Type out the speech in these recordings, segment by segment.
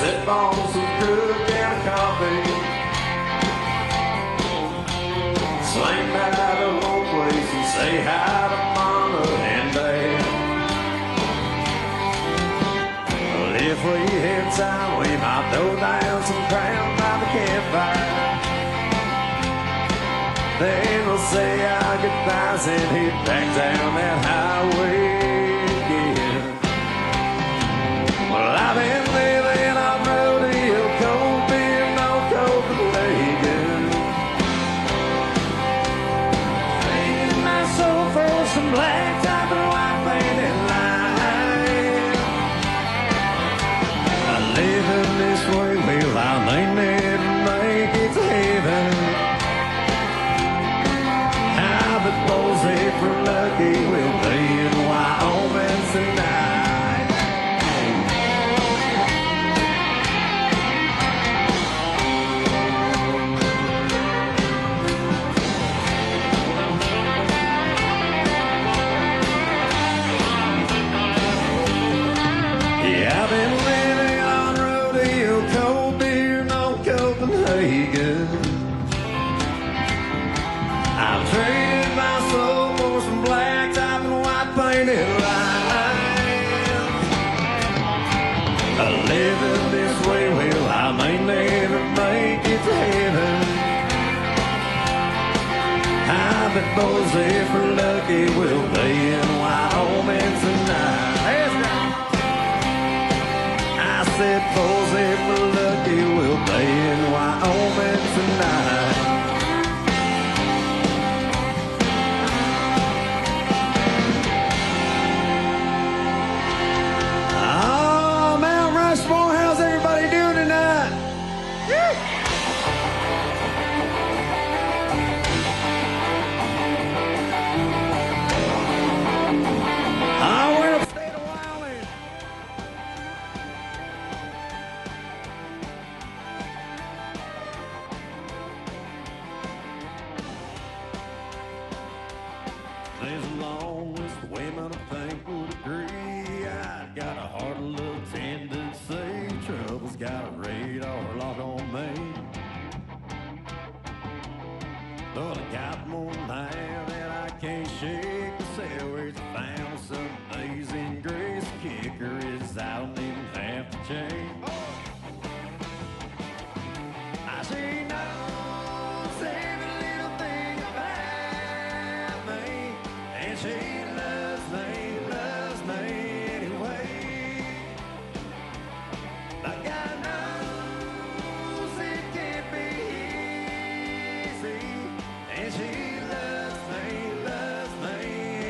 Sip on some cook and a coffee. Swing by the old place and say hi to mama and dad. Well, if we had time, we might throw down some crown by the campfire. Then we'll say our goodbyes and head back down that highway again. Well, I've been living on rodeo, cold beer, no Copenhagen. Trading my soul for some black top and white painted line. Living this way, well, I may never make it to heaven. But those if we're lucky, we'll be in Wyoming tonight. Yeah, I've been living on rodeo, cold beer, no Copenhagen. I've traded my soul for some black top and white painted lines. Living this way, well, I may never make it to heaven. I bet those if we're lucky, we'll be in Wyoming tonight. I said those if we're lucky, we'll be in Wyoming tonight. Mount Rushmore, how's everybody doing tonight? We're in the state of Wyoming. There's a long list of women I think would agree. I got a heart a little tendency. Trouble's got a radar lock on me. But I got more now that I can't shake. The cell where it's found some amazing grace. Kicker is I don't even have to change. I see knows every little thing about me, and she loves me anyway. But God knows it can't be easy, and she loves me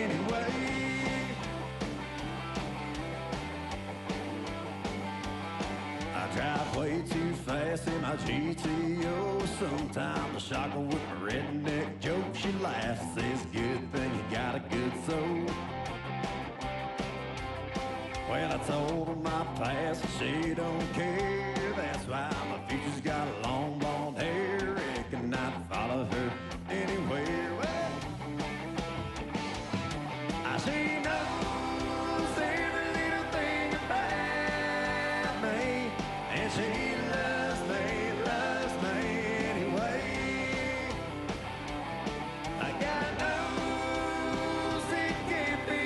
anyway. I drive way too fast in my GTO. Sometimes I shock her with my redneck joke. She laughs, says, good thing you got a good soul. Well, I told her my past, she don't care. That's why my future's got a long blonde hair. Reckon I'd follow her anywhere. Well, I she knows every little thing about me, and she loves me anyway. God knows it can't be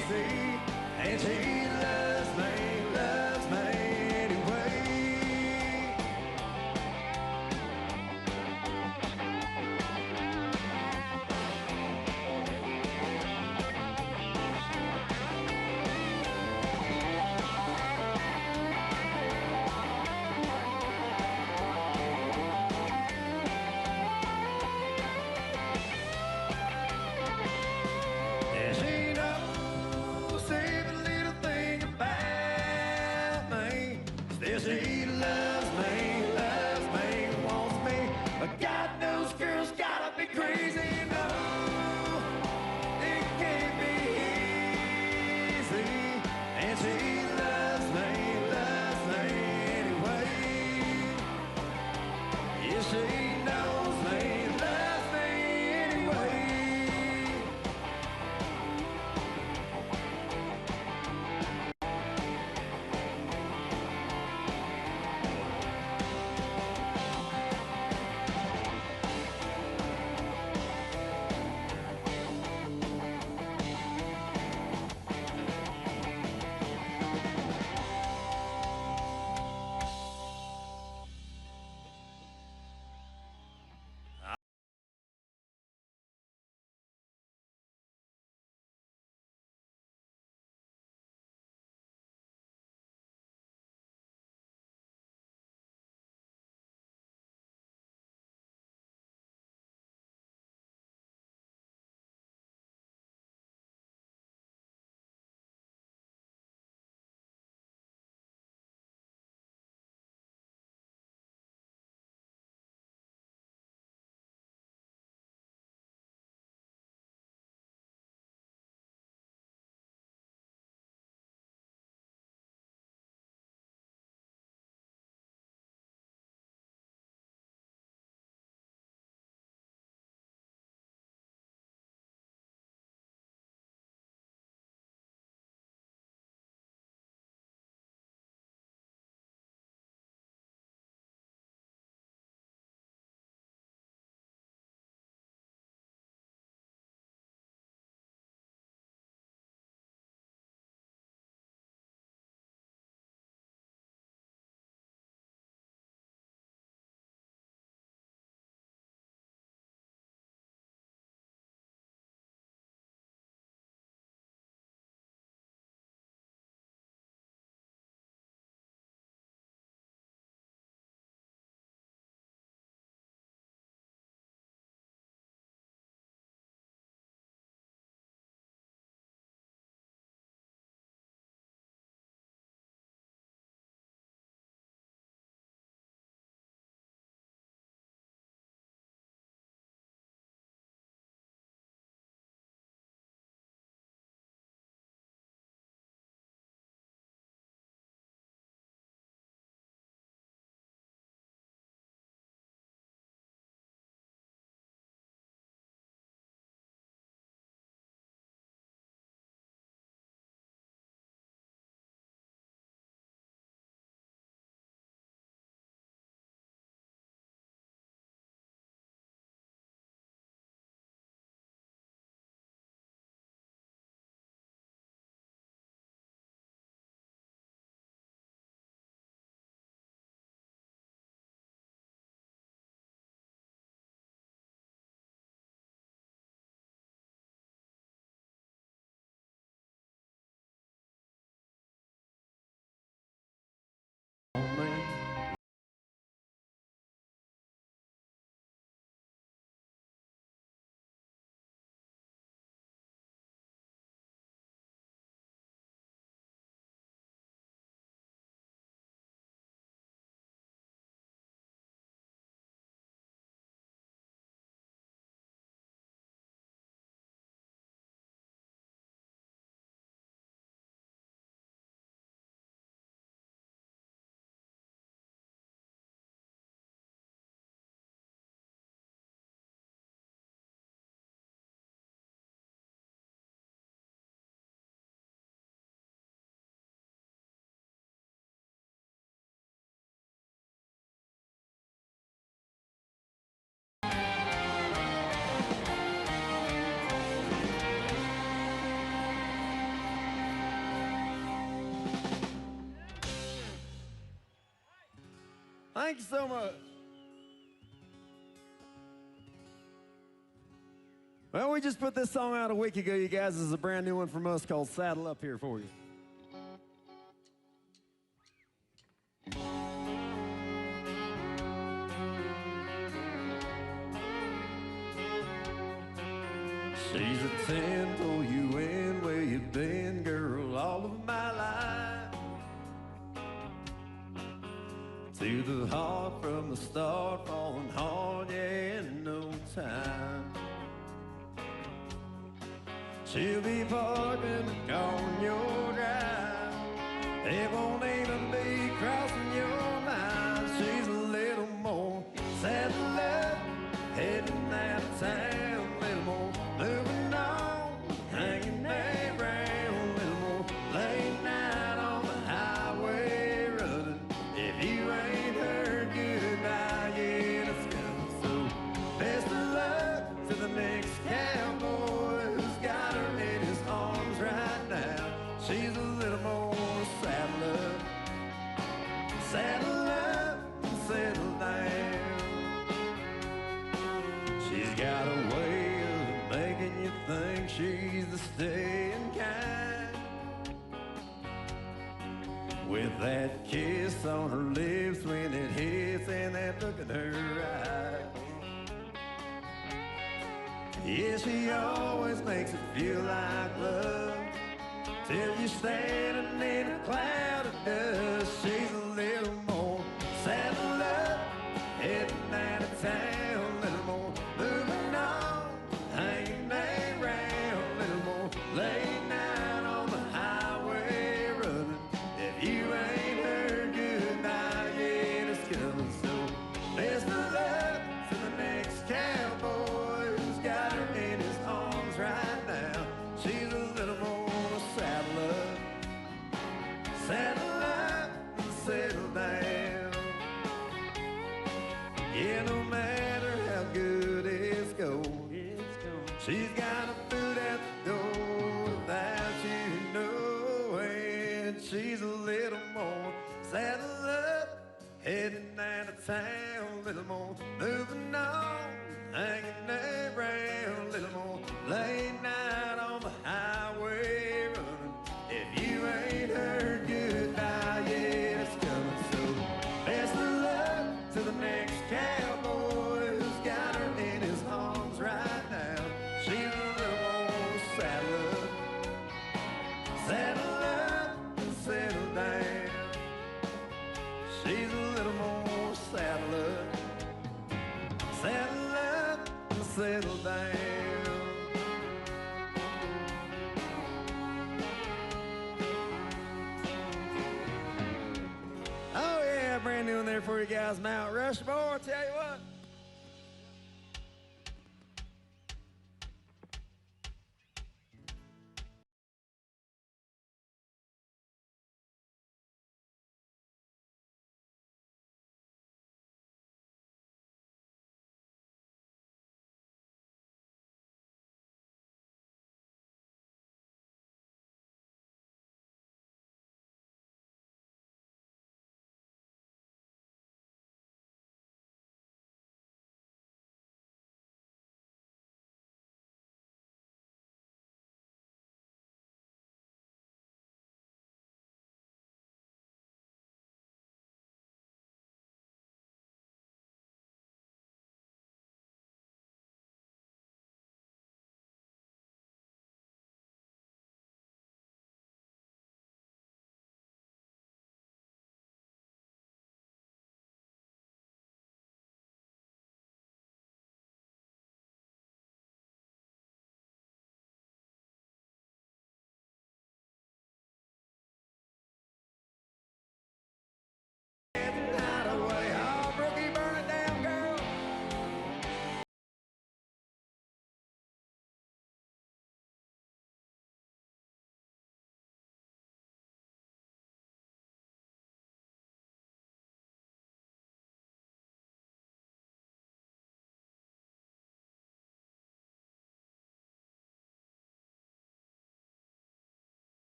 easy, and she loves me anyway. And she knows every little thing about me. Still she loves me, wants me. But God knows girls gotta be crazy. No, it can't be easy. And she loves me anyway. Yeah, she knows me, loves me anyway. Thank you so much. Well, we just put this song out a week ago, you guys. This is a brand new one from us called Saddle Up here for you. She's a 10, pull you in where you've been, girl, all of my life. To the heart from the start, falling hard, yeah, in no time. She'll be parking the car on your drive. It won't even be crossing your mind. She's a little more saddle up, heading out of town. A little more moving on, hanging around. A little more late night on the highway running. If you ain't heard goodbye yet, it's coming. So best of luck to the next cowboy who's got her in his arms right now. She's a little more saddle up, saddle up and settle down. She's got a way of making you think she's the staying kind, with that kiss on her lips when it hits and that look in her eyes. Yeah, she always makes it feel like love, till you're standing in a cloud of dust. She's a little more saddle up, heading out of town. A little more moving on, hanging around. A little more late night on the highway running. If you ain't heard goodbye yet, it's coming. So best of luck to the next cowboy who's got her in his arms right now. She's a little more saddle up, saddle up and settle down. Yeah, no matter how good it's going, she's got a foot at the door without you knowing. She's a little more saddle up, heading out of town. A little more moving on, hanging around. A little more late night on the highway running. If you ain't heard goodbye yet, it's coming. So best of luck to the next cowboy who's got her in his arms right now. She's a little more saddle up, saddle up and settle down. She's a little more saddle up, saddle up and settle down. Oh yeah, brand new one there for you guys, Mount Rushmore. Tell you what.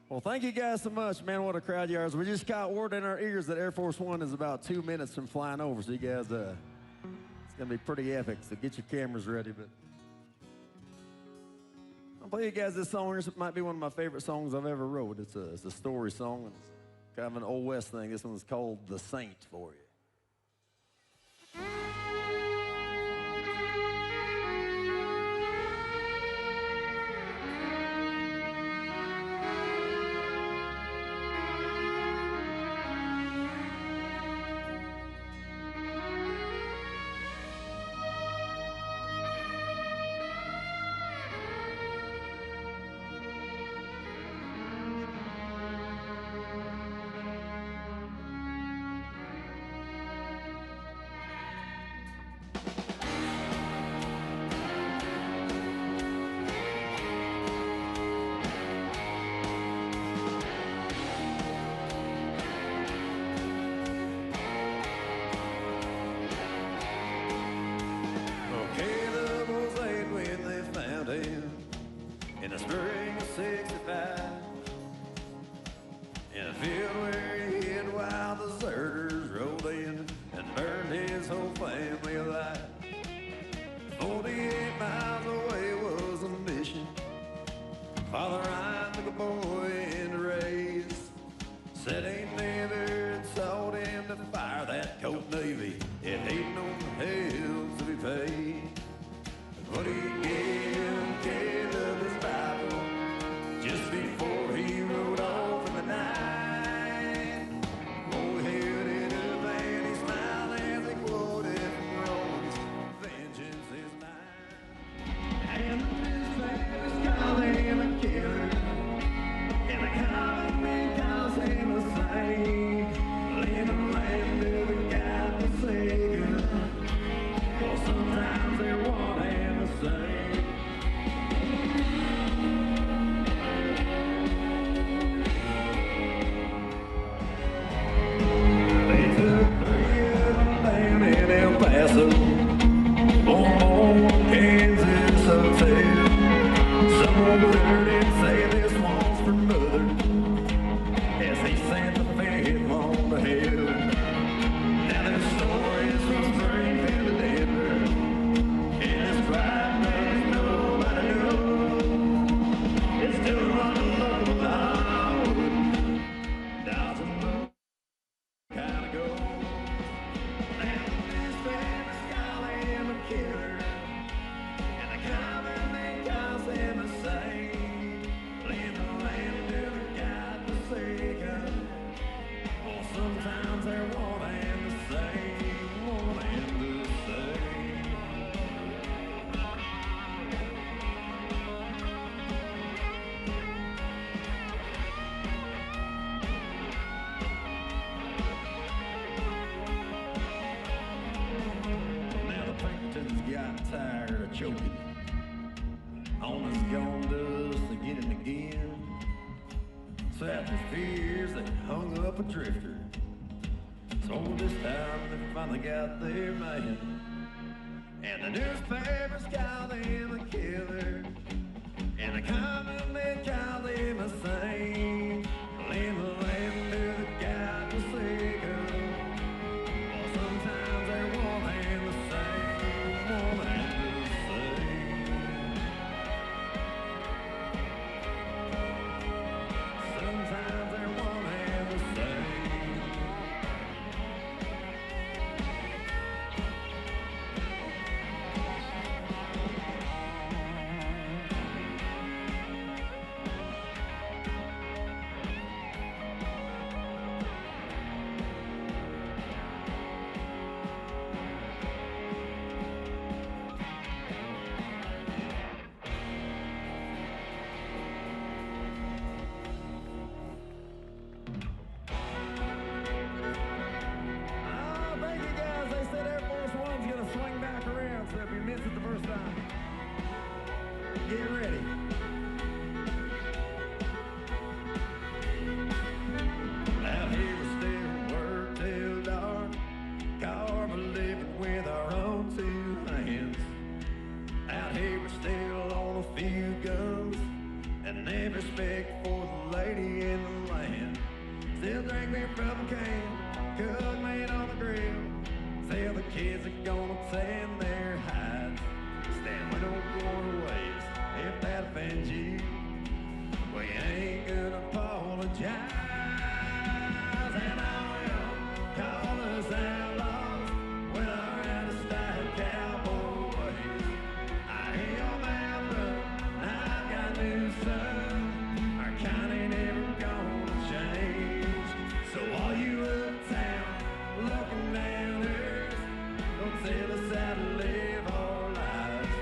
Well, thank you guys so much, man. What a crowd you are. We just got word in our ears that Air Force One is about 2 minutes from flying over. So you guys, it's going to be pretty epic. So get your cameras ready. But I'll play you guys this song. This might be one of my favorite songs I've ever wrote. It's a story song. It's kind of an Old West thing. This one's called The Saint for you. In the spring of '65, in a field where he hid while deserters rolled in and burned his whole family alive. 48 miles away was a mission Father Ryan took a boy in to raise. Said ain't never taught him to fire that Colt Navy if he'd known the hells to be paid. But he gave Caleb his Bible just before he rode off in the night. Boy held it up and he smiled as he quoted from Romans, vengeance is mine. And this man is calling him a killer, and the common man calls him a saint. Living land of the God forsaken. Well, sometimes they're one and the same. They took 3 of them down in El Paso, one Kansas hotel. Someone heard him say this one's for mother, as he sent the fifth on to hell. Now their stories from Springfield to Denver, and this pride man nobody knows. It's still running local Hollywood, thousand bucks kind of gold. Now this famous guy him a killer, and the common man calls him a saint. In the land of the God forsaken. Well, sometimes they're one and the same, one and the same. Now the Pinkertons got tired of choking on this gone dust again and again. So after fears, they hung up a drifter. So this time they finally got their man, and the newspapers called him a killer, and the common man called him a saint. In the land of the God forsaken. Well, sometimes they're one and the same, one and the same. Sometimes they're one and the same. Thank you guys. They said Air Force One's gonna swing back around, so if you missed it the first time, get ready. Out here we still work till dark, carve a living with our own 2 hands. Out here we still own a few guns, and every respect for the lady and you. We ain't gonna apologize. And all y'all call us outlaws with our out-of-style cowboys. I hear your mouth run, I've got new son. Our kind ain't ever gonna change. So all you uptown looking down earth, don't tell us how to live our lives.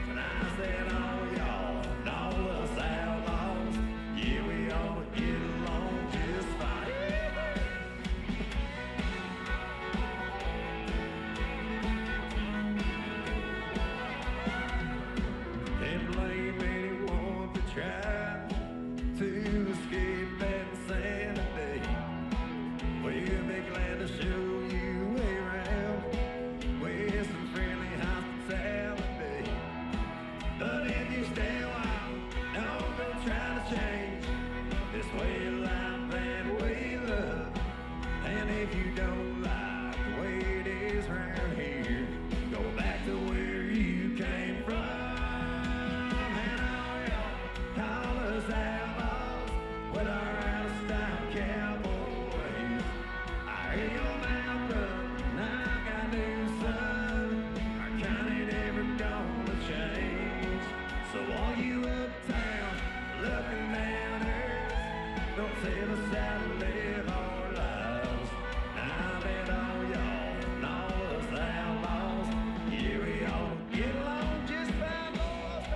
And I said all y'all and all us outlaws, yeah, we ought to get along just fine. Can't blame anyone for trying to escape that insanity. We'll be glad to show you around with some friendly hospitality. But if you stay a while, don't go trying to change this way of life that we love. And if you don't like the way it is around here, go back to where you came from. And all y'all call us outlaws with our out-of-style cowboys. I hear your mouth run, and I've got new son. Our kind ain't ever gonna change. So all you uptown looking down earth, don't tell us how to live our lives. I bet all y'all and all us outlaws, yeah, we all get along just fine, boys.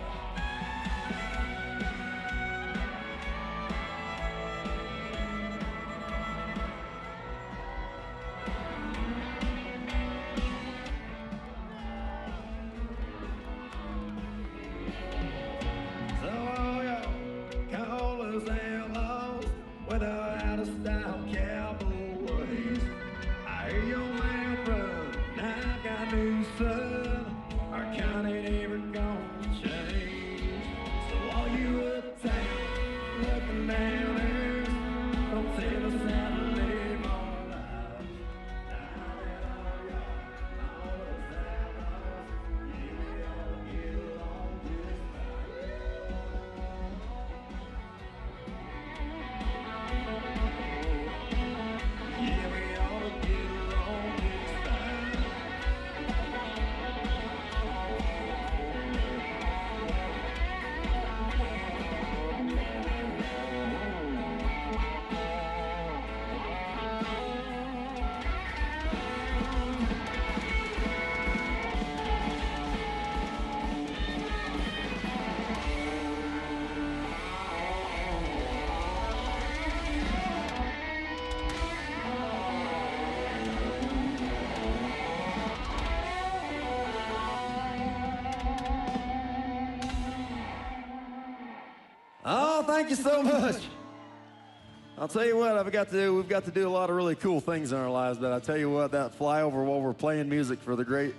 So all y'all call us outlaws with our out-of-style cowboys. I hear your mouth run, now I've got new son. Our kind ain't ever gonna change. So all you uptown looking down earth, don't tell us how to live our lives. Now that all y'all and all us outlaws, yeah, we all get along just fine. Yeah, we ought to get along just fine. Oh, thank you so much. I'll tell you what, we've got to do a lot of really cool things in our lives, but I'll tell you what, that flyover while we're playing music for the great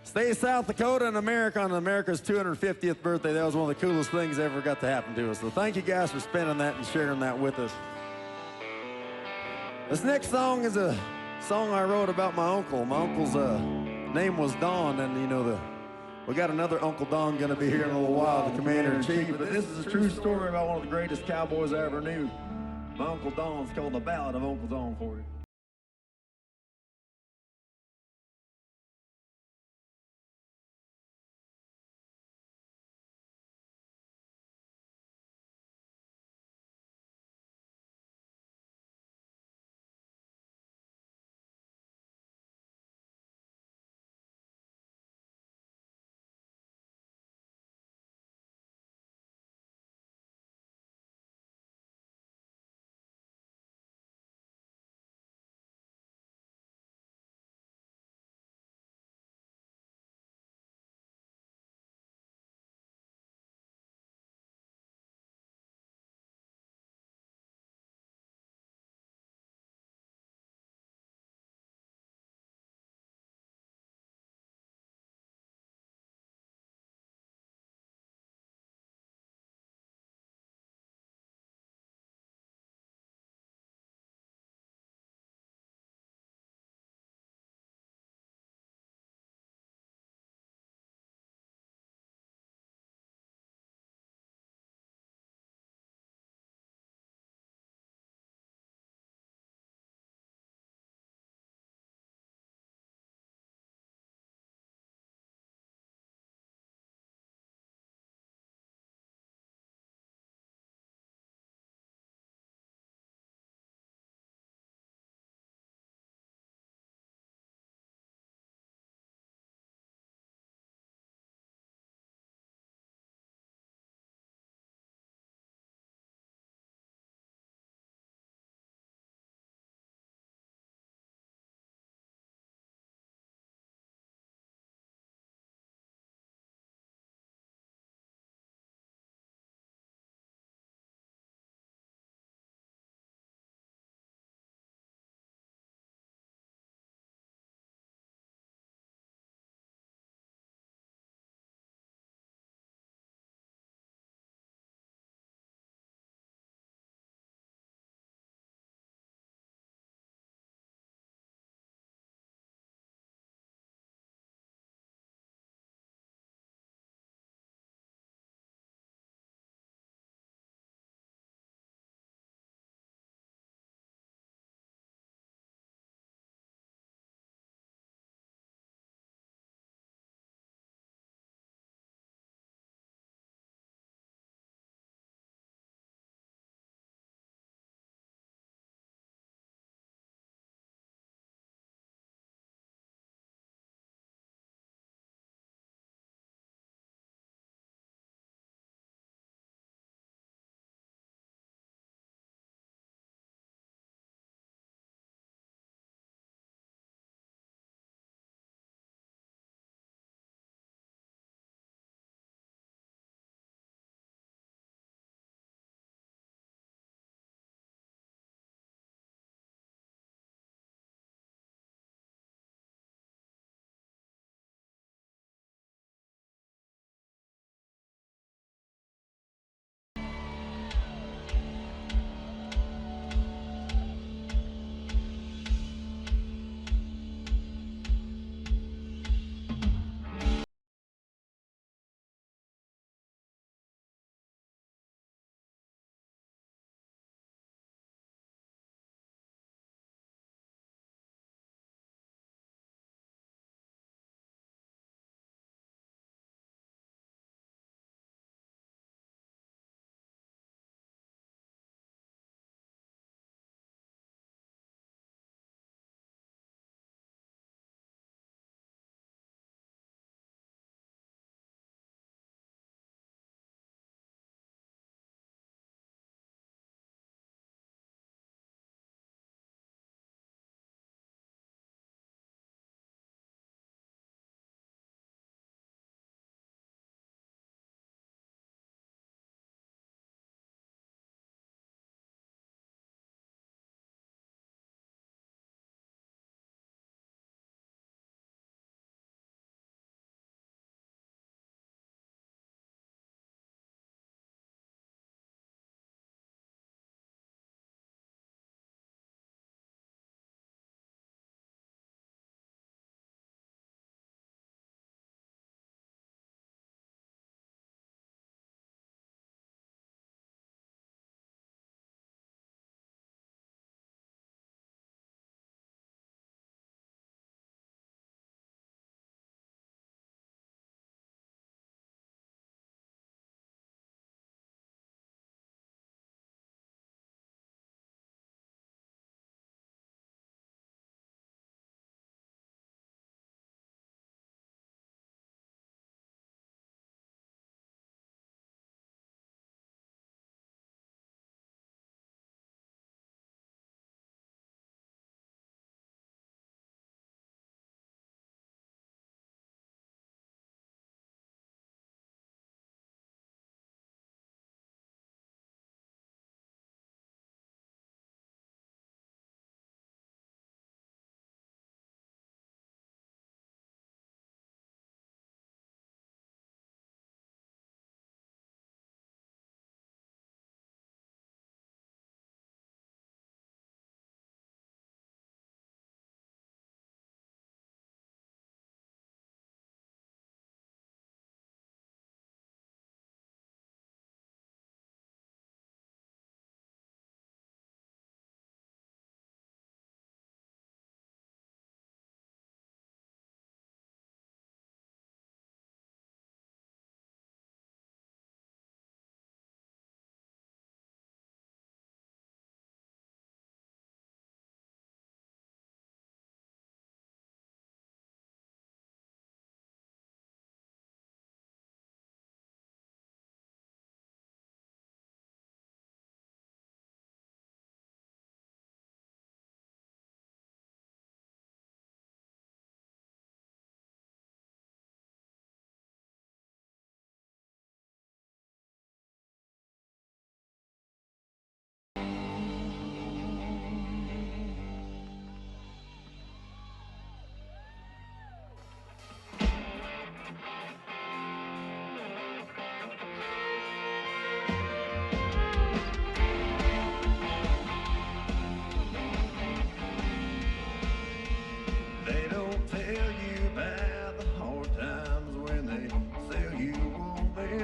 state of South Dakota and America on America's 250th birthday, that was one of the coolest things that ever got to happen to us. So thank you guys for spending that and sharing that with us. This next song is a song I wrote about my uncle. My uncle's name was Don, and you know, we got another Uncle Don gonna be here in a little while, the Commander-in-Chief, but this is a true story about one of the greatest cowboys I ever knew. My Uncle Don's called The Ballad of Uncle Don for you.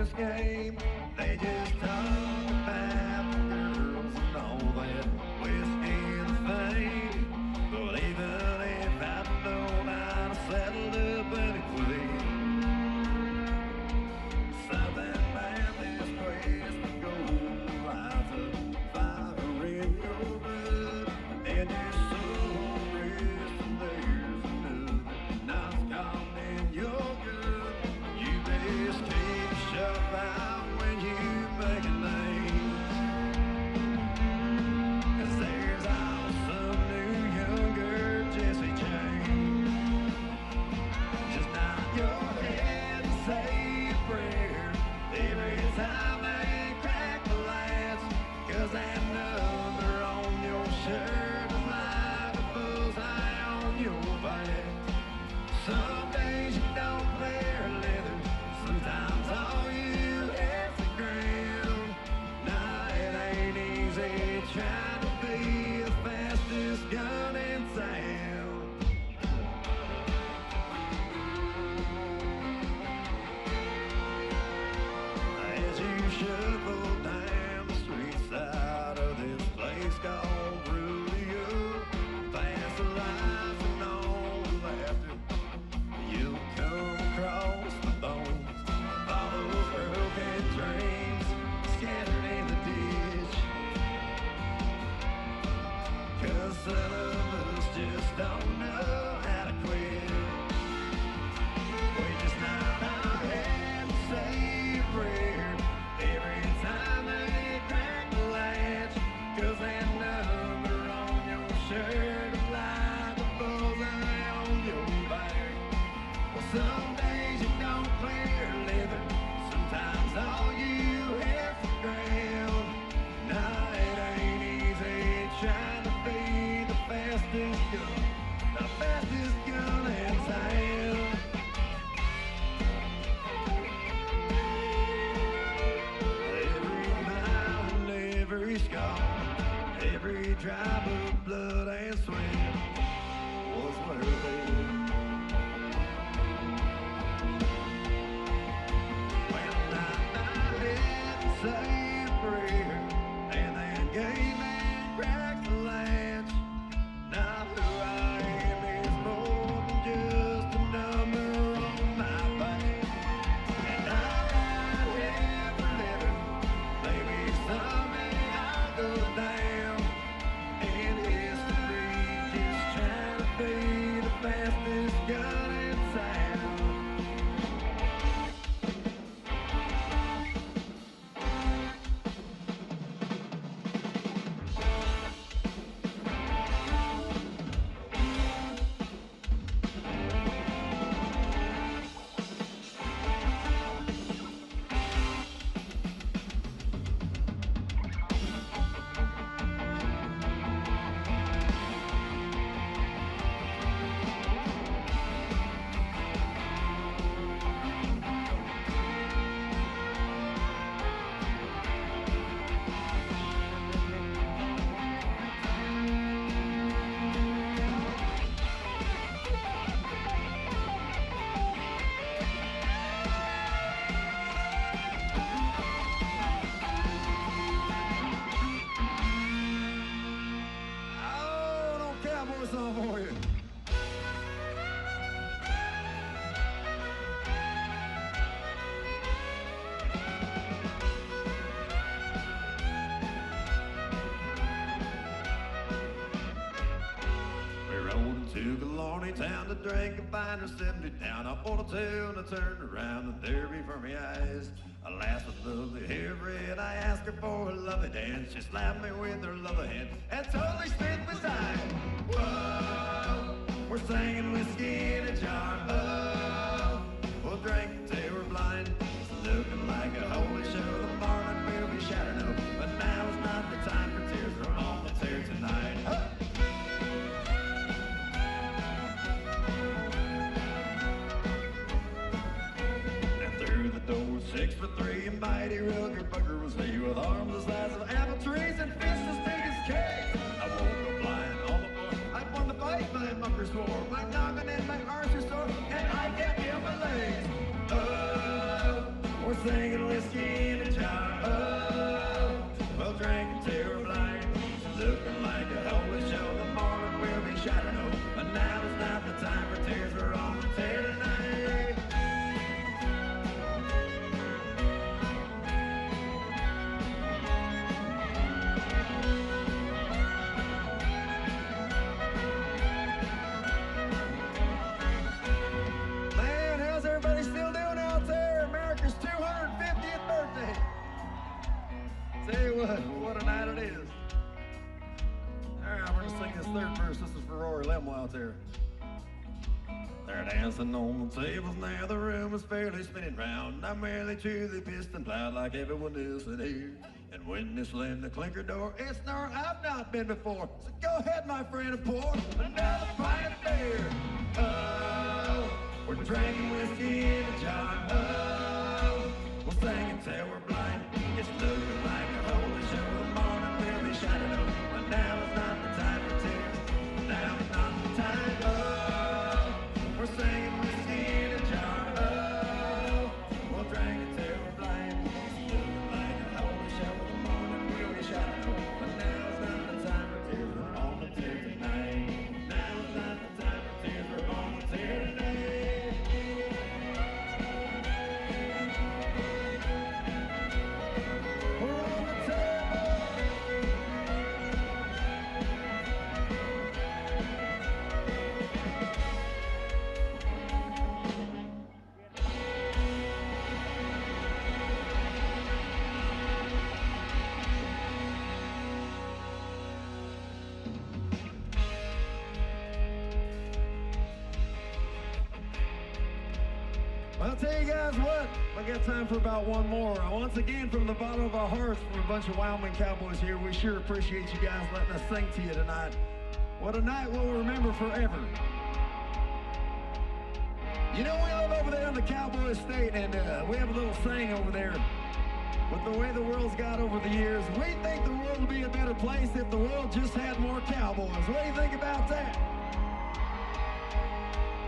this game. They just talk about girls and all that whiskey and fame. But even if I don't know how to settle up anyway, something about this quest to go lights a fire in your blood, and your soul rests and there's another night's calm in your gut. You best keep a sharp eye when you make a name, 'cause there's always some new younger Jesse James. Just nod your head and say a prayer every time they crack the lights, 'cause that number on your shirt is like a bullseye on your back. Some days you don't wear leather, sometimes all you have to ground. Nah, it ain't easy trying to be the fastest gun in town. As you shuffle down the street side of this place called Rodeo, past the lights and all the laughter, you'll come across the bones of all those broken dreams scattered in the ditch. 'Cause some of us just don't know how to quit. We just nod our head and say a prayer every time they crack the latch, 'cause that number on your shirt is like a bullseye on your back. Well, some days you don't clear leather, sometimes all you have to ground. Nah, it ain't easy trying to be the fastest gun in town. Every mile and every scar, every drop of blood and sweat was worth it. When I head and say a prayer, and then gave and cracked the latch. Now who I am is more than just a number on my back. And I ride here for living, maybe someday I'll go down in history, just trying to be the fastest gun in town. Oh, no cowboy song for you. We rode into Killarney town to drink a pint or 70 down. I bought a tail and I turned around and there before my eyes a lass with lovely hair red. I asked her for a lovely dance. She slapped me with her lovely hand and totally spit beside. Whoa, we're singing whiskey in a jar. Oh, we'll drink till we're blind. It's looking like a holy show. The morning will be shattered up, but now is not the time for tears. We're on the tear tonight. Huh. And through the door, 6'3", and mighty rugged bugger was he, with arms the size of apple trees and fists as big as cakes. I woke up lying on the floor. I'd won the fight, my mucker swore. My noggin and my arms were sore, and I kept him my legs. Oh, we're singing with out there. They're dancing on the tables now, the room is fairly spinning round. I'm merely truly pissed and plowed like everyone else in here. And when they slam the clinker door, it's nowhere I've not been before. So go ahead, my friend, and pour another pint of beer. Oh, we're drinking whiskey in a jar. Oh, we'll sing until we're blind. It's looking like a holy show. The morning will be shining on. But now is not the time for tears. Now is not the time. Oh, we're singing whiskey in a jar. Oh, we'll drink until we're blind. It's looking like a holy show. The morning will be shining on. But now is not the time for tears. We're on the tear tonight. Now is not the time for tears. We're on the tear tonight. I'll tell you guys what, I got time for about one more. Once again, from the bottom of our hearts, from a bunch of Wyoming cowboys here, we sure appreciate you guys letting us sing to you tonight. What a night we'll remember forever. You know, we live over there in the cowboy estate, and we have a little saying over there. With the way the world's got over the years, we think the world would be a better place if the world just had more cowboys. What do you think about that?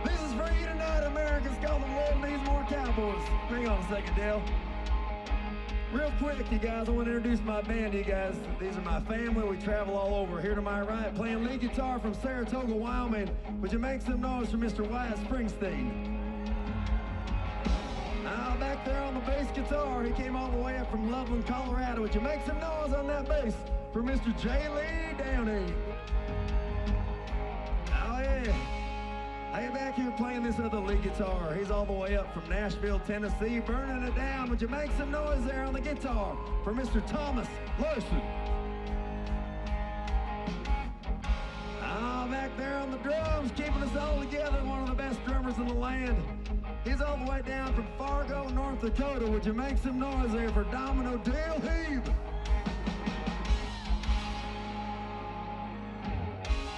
This is for you tonight, America. It's called The World Needs More Cowboys. Hang on a second, Dale. Real quick, you guys, I want to introduce my band to you guys. These are my family. We travel all over. Here to my right, playing lead guitar from Saratoga, Wyoming. Would you make some noise for Mr. Wyatt Springsteen? Now, back there on the bass guitar, he came all the way up from Loveland, Colorado. Would you make some noise on that bass for Mr. J. Lee Downey? Oh, yeah. Hey, back here playing this other lead guitar. He's all the way up from Nashville, Tennessee, burning it down. Would you make some noise there on the guitar for Mr. Thomas Larson? Ah, back there on the drums, keeping us all together, one of the best drummers in the land. He's all the way down from Fargo, North Dakota. Would you make some noise there for Domino Dale Heeb?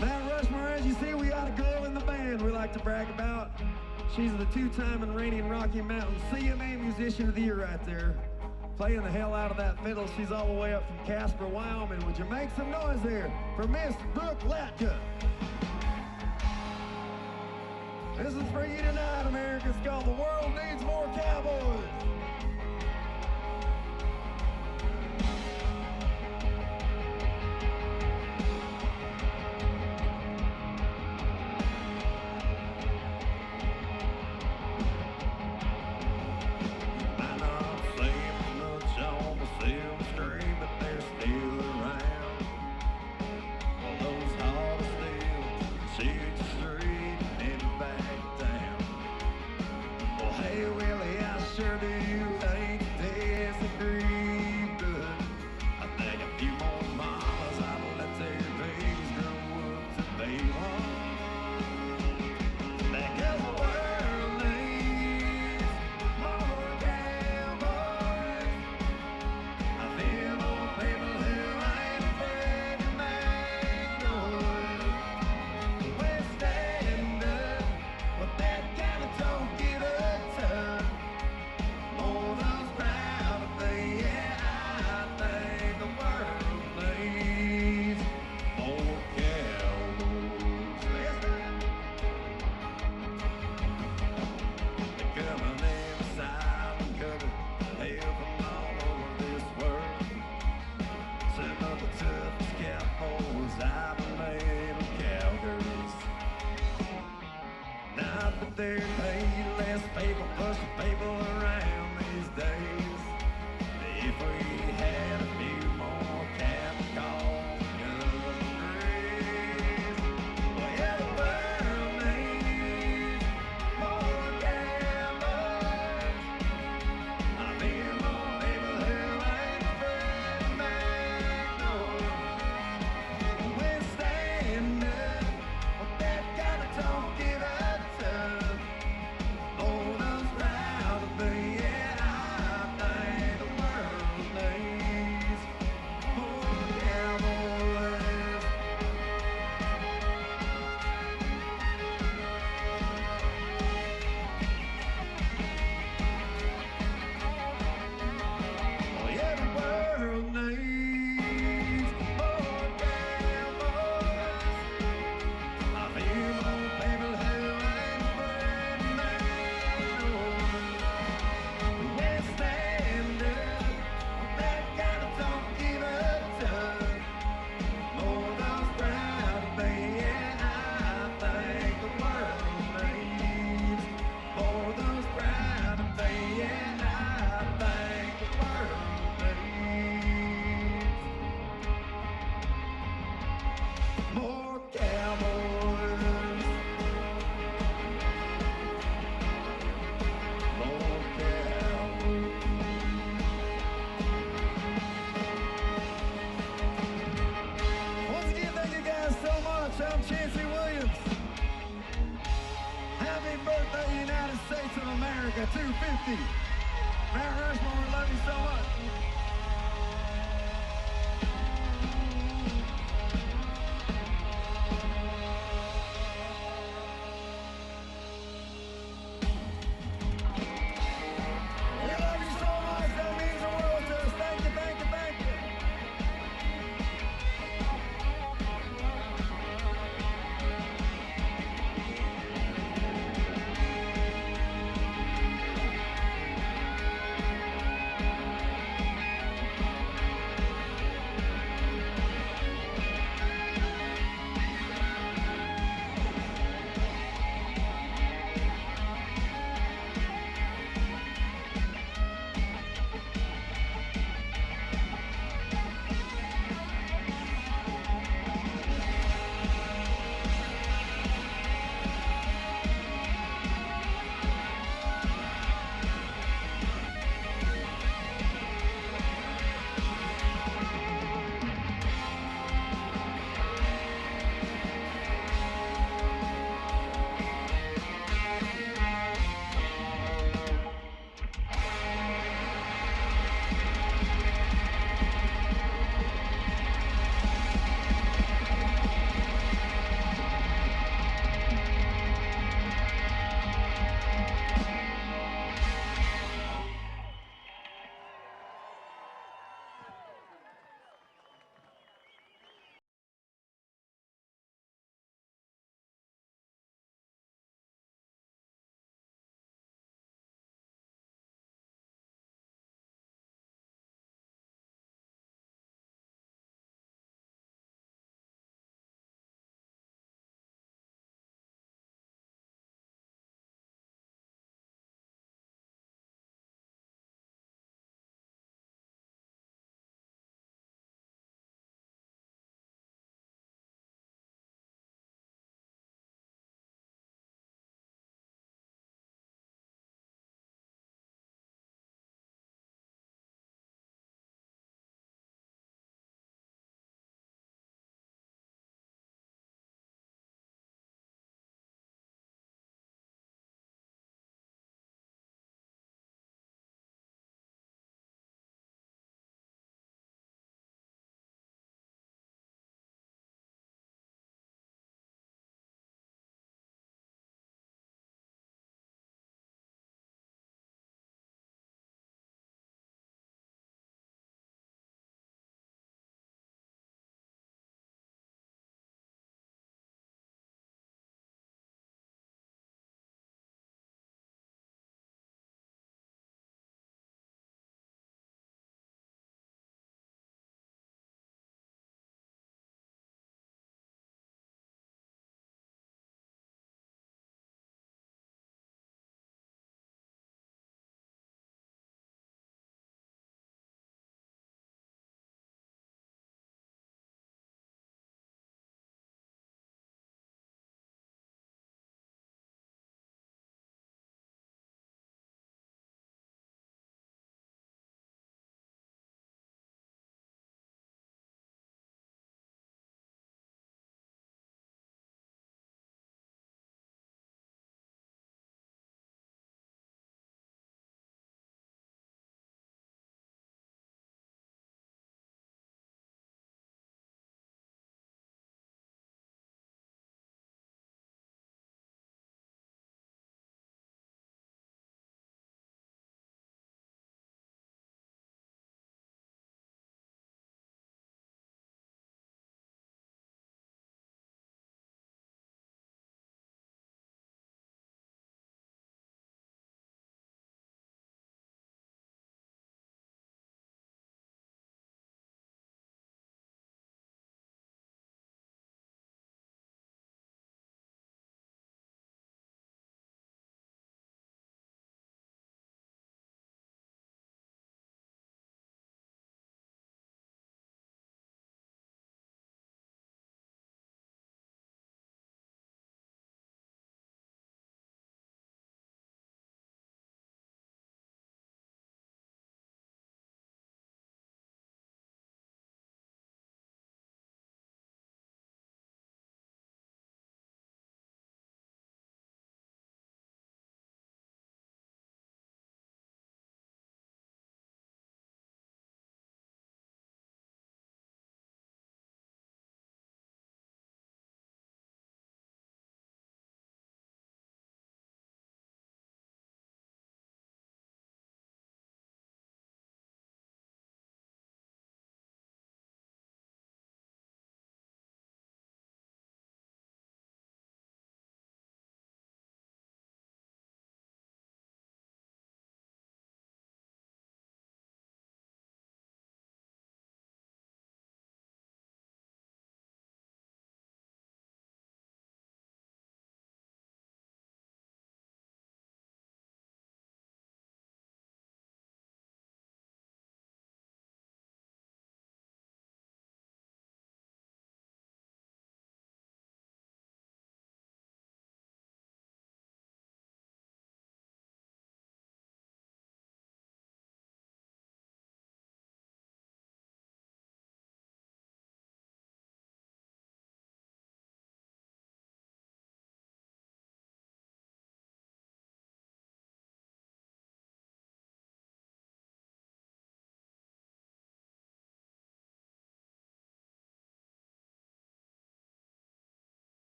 Mount Rushmore, as you see, we got a girl in the band we like to brag about. She's the two-time and reigning Rocky Mountain CMA Musician of the Year right there. Playing the hell out of that fiddle. She's all the way up from Casper, Wyoming. Would you make some noise there for Miss Brooke Latka? This is for you tonight, America. It's called The World Needs More Cowboys. They're paid less people, pushing people around these days. If we had a few more cattle calls and well, yeah, the world needs more cowboys. I feel more people who ain't afraid to make noise. We're standing up with that kind 250. Mount Rushmore, we love you so much. We love you so much. That means the world to us. Thank you, thank you, thank you.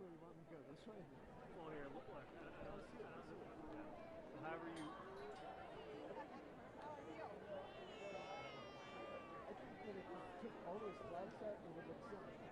where you want me to go. This way? Well, here, look. I don't see it. I don't see it. So however you. I think that if you took all those flags out, it would look silly.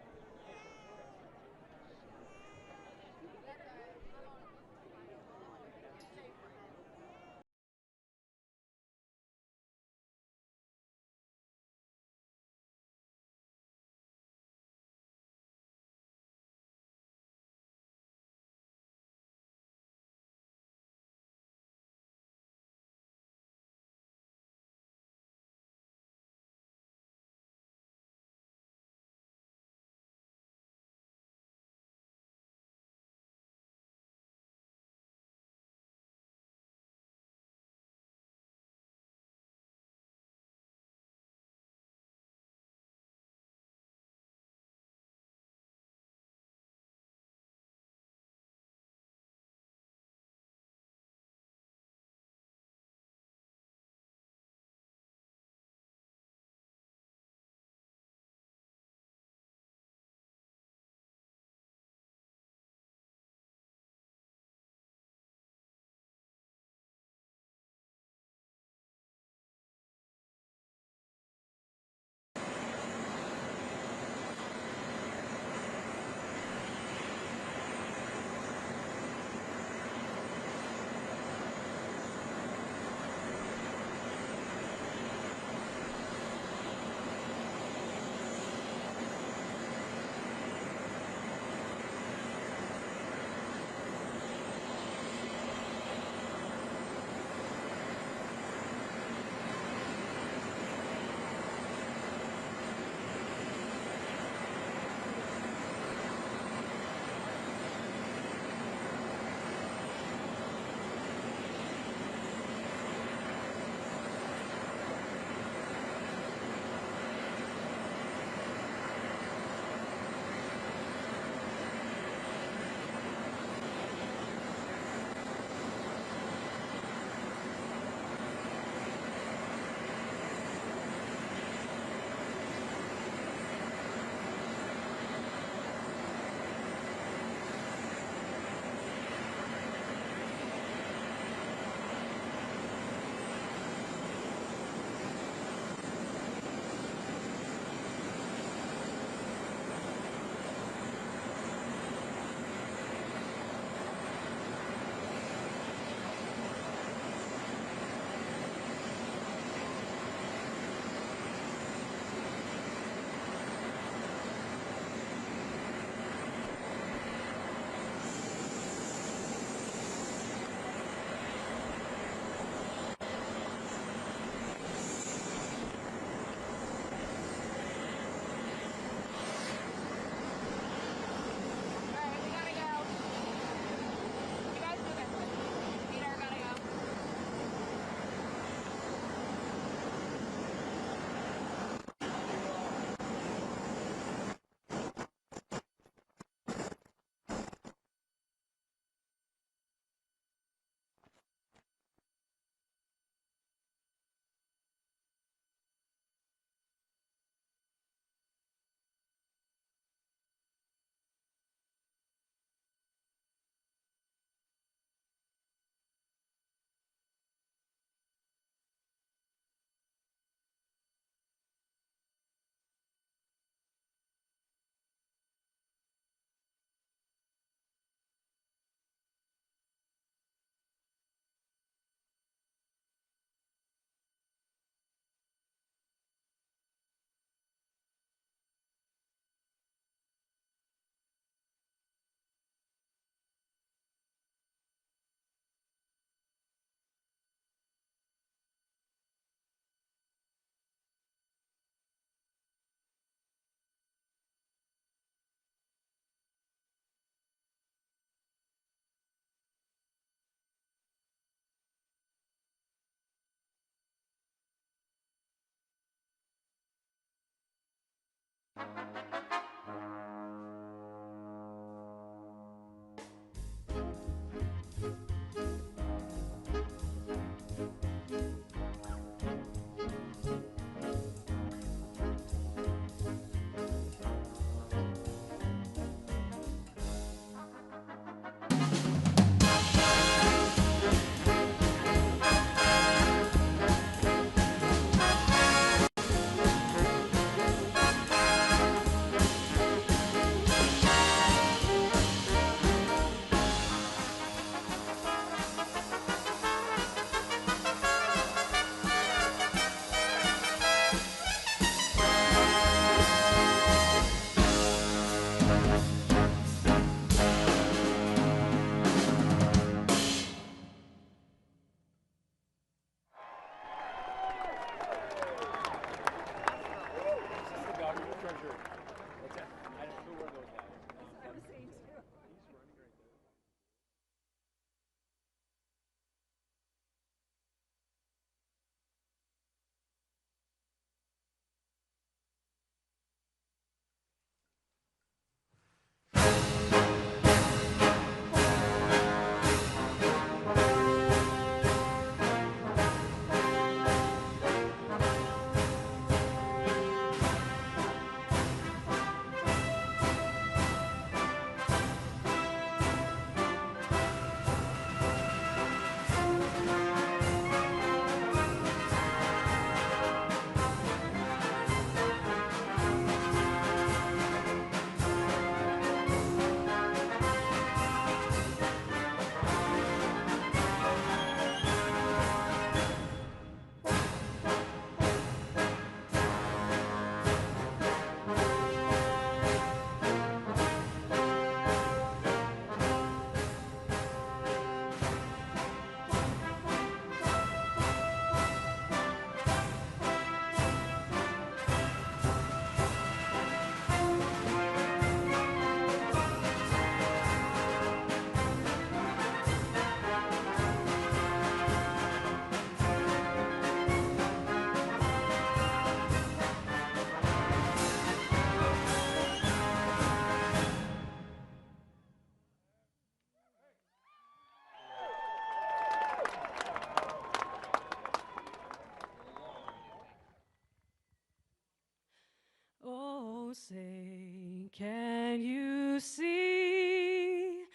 Can you see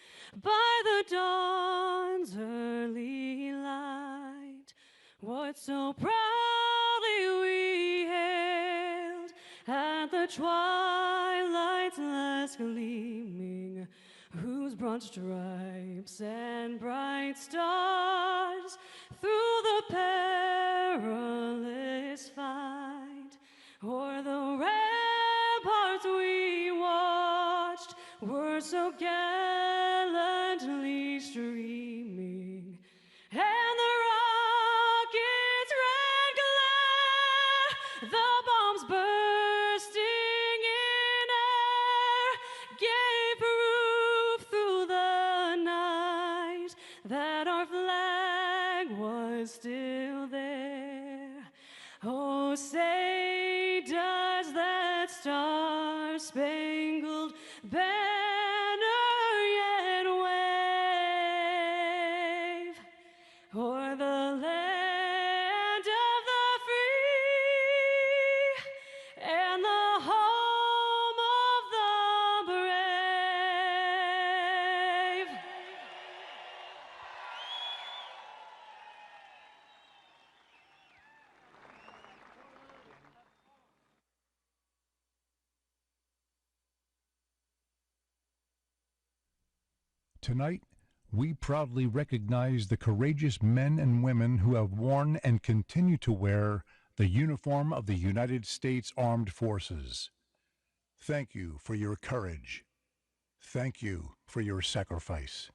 by the dawn's early light what so proudly we hailed at the twilight's last gleaming, whose broad stripes and bright stars through the perilous fight o'er the ramparts we watched were so gallantly streaming, and the rocket's red glare, the bombs bursting in air, gave proof through the night that our flag was still there. Oh, say does that star-spangled banner yet wave o'er the land of the free and the home of the brave? Tonight, we proudly recognize the courageous men and women who have worn and continue to wear the uniform of the United States Armed Forces. Thank you for your courage. Thank you for your sacrifice.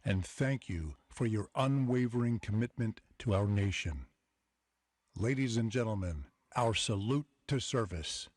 And thank you for your unwavering commitment to our nation. Ladies and gentlemen, our salute to service.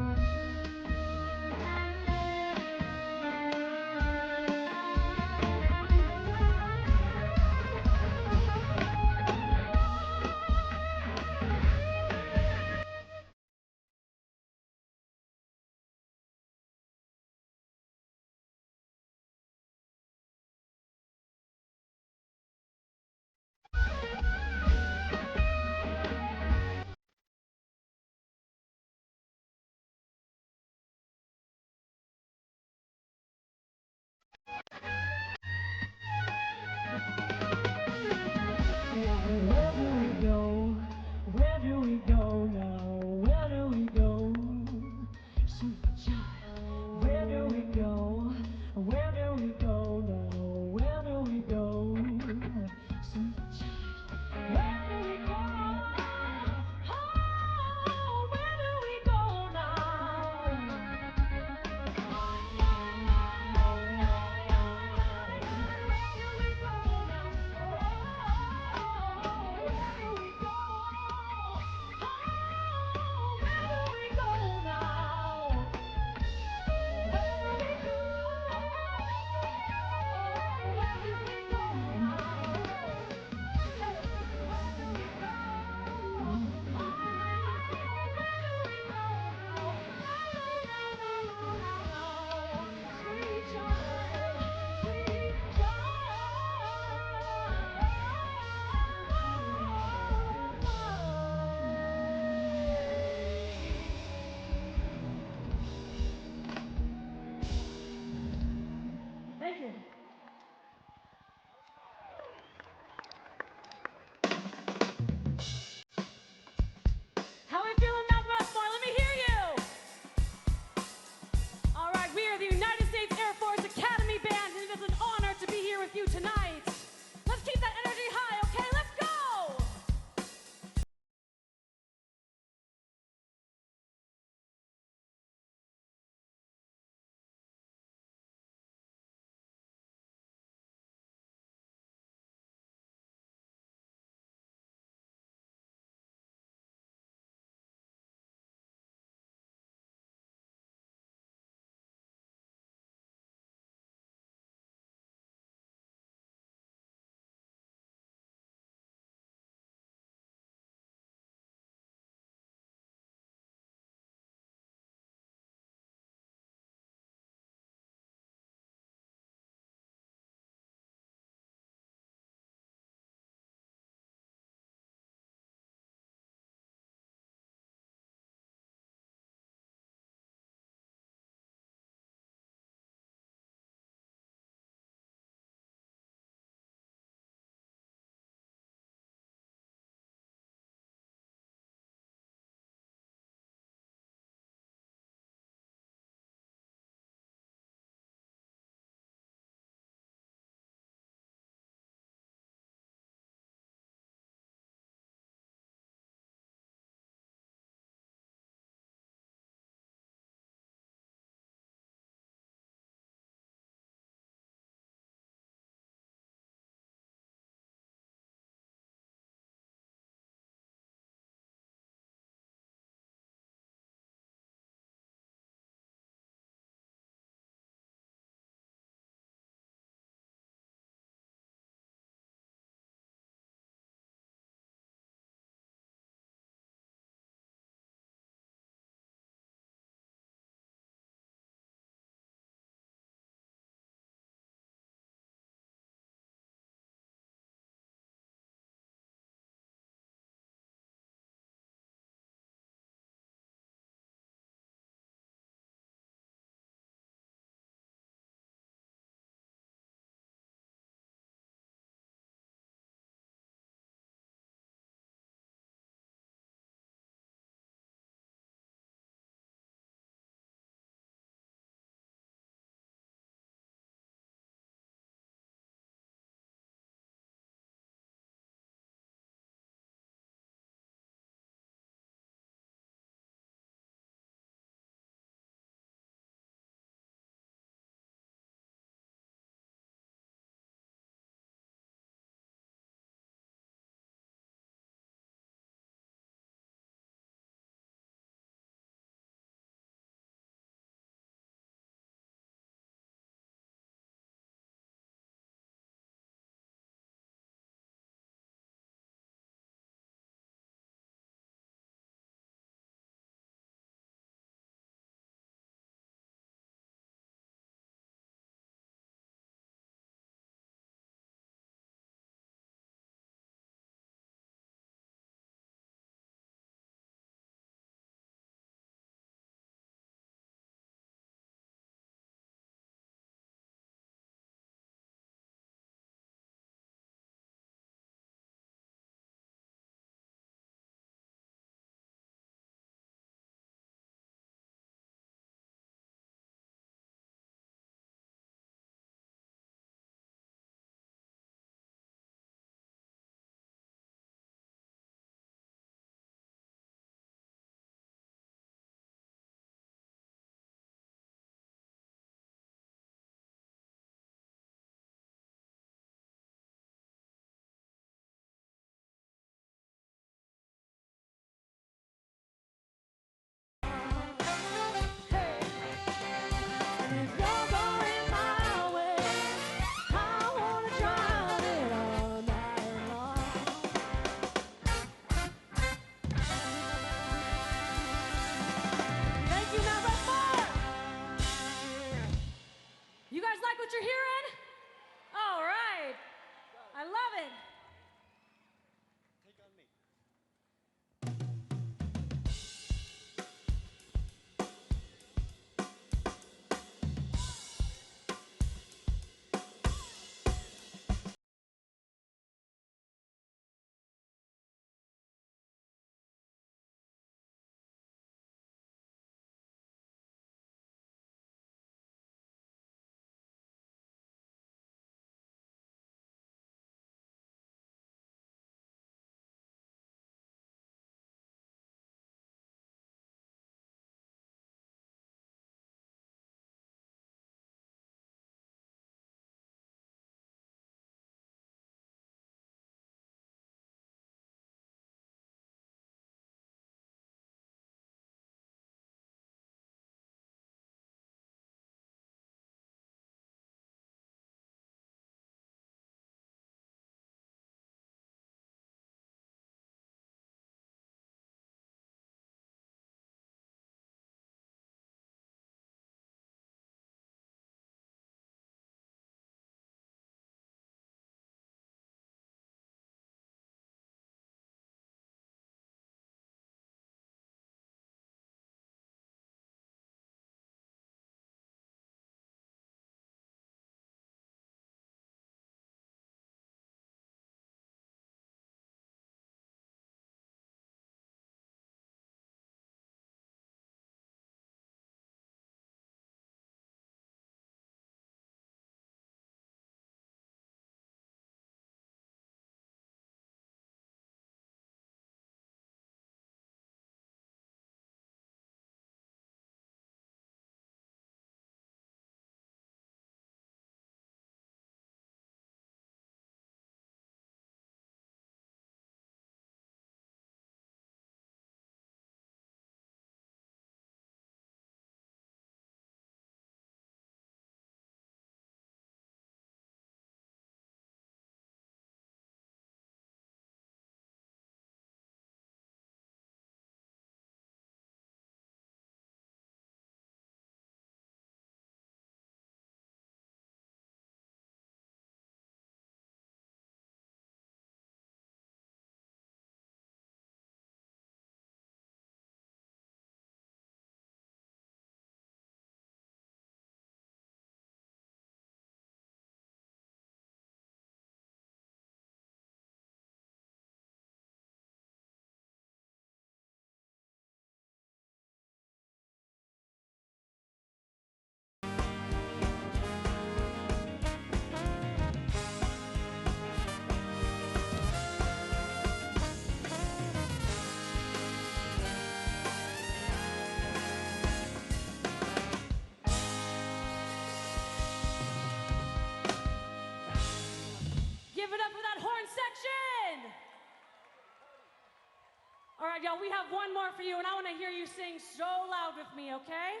have one more for you, and I want to hear you sing so loud with me, okay?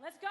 Let's go.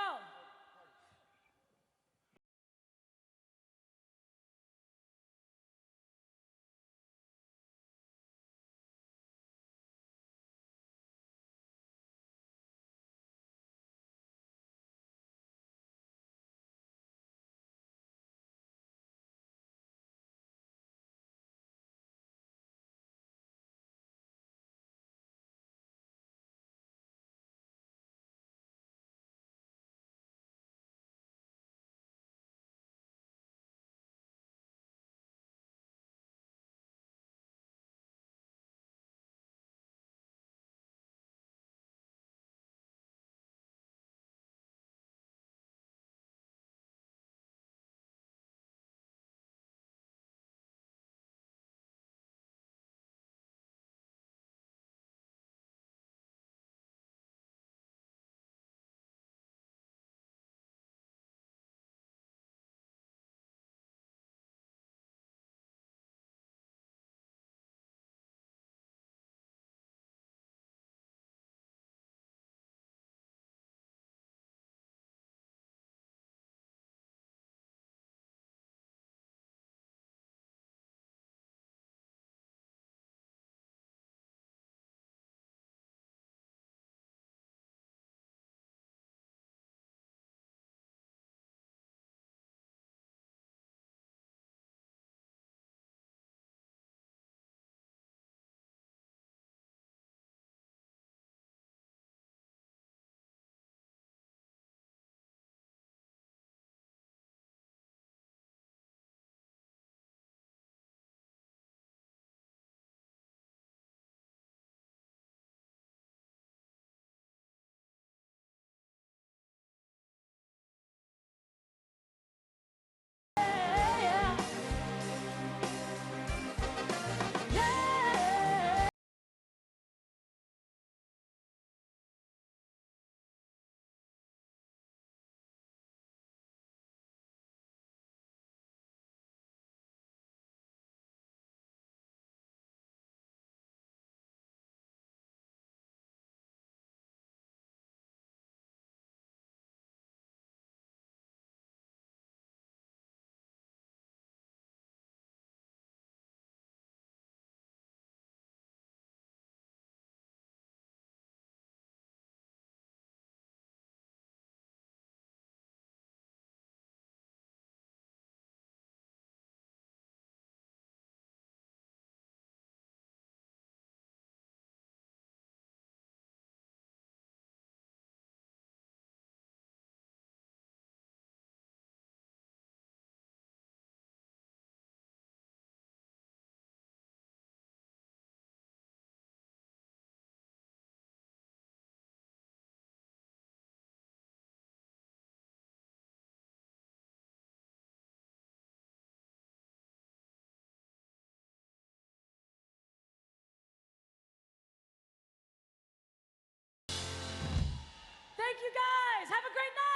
Thank you guys. Have a great night.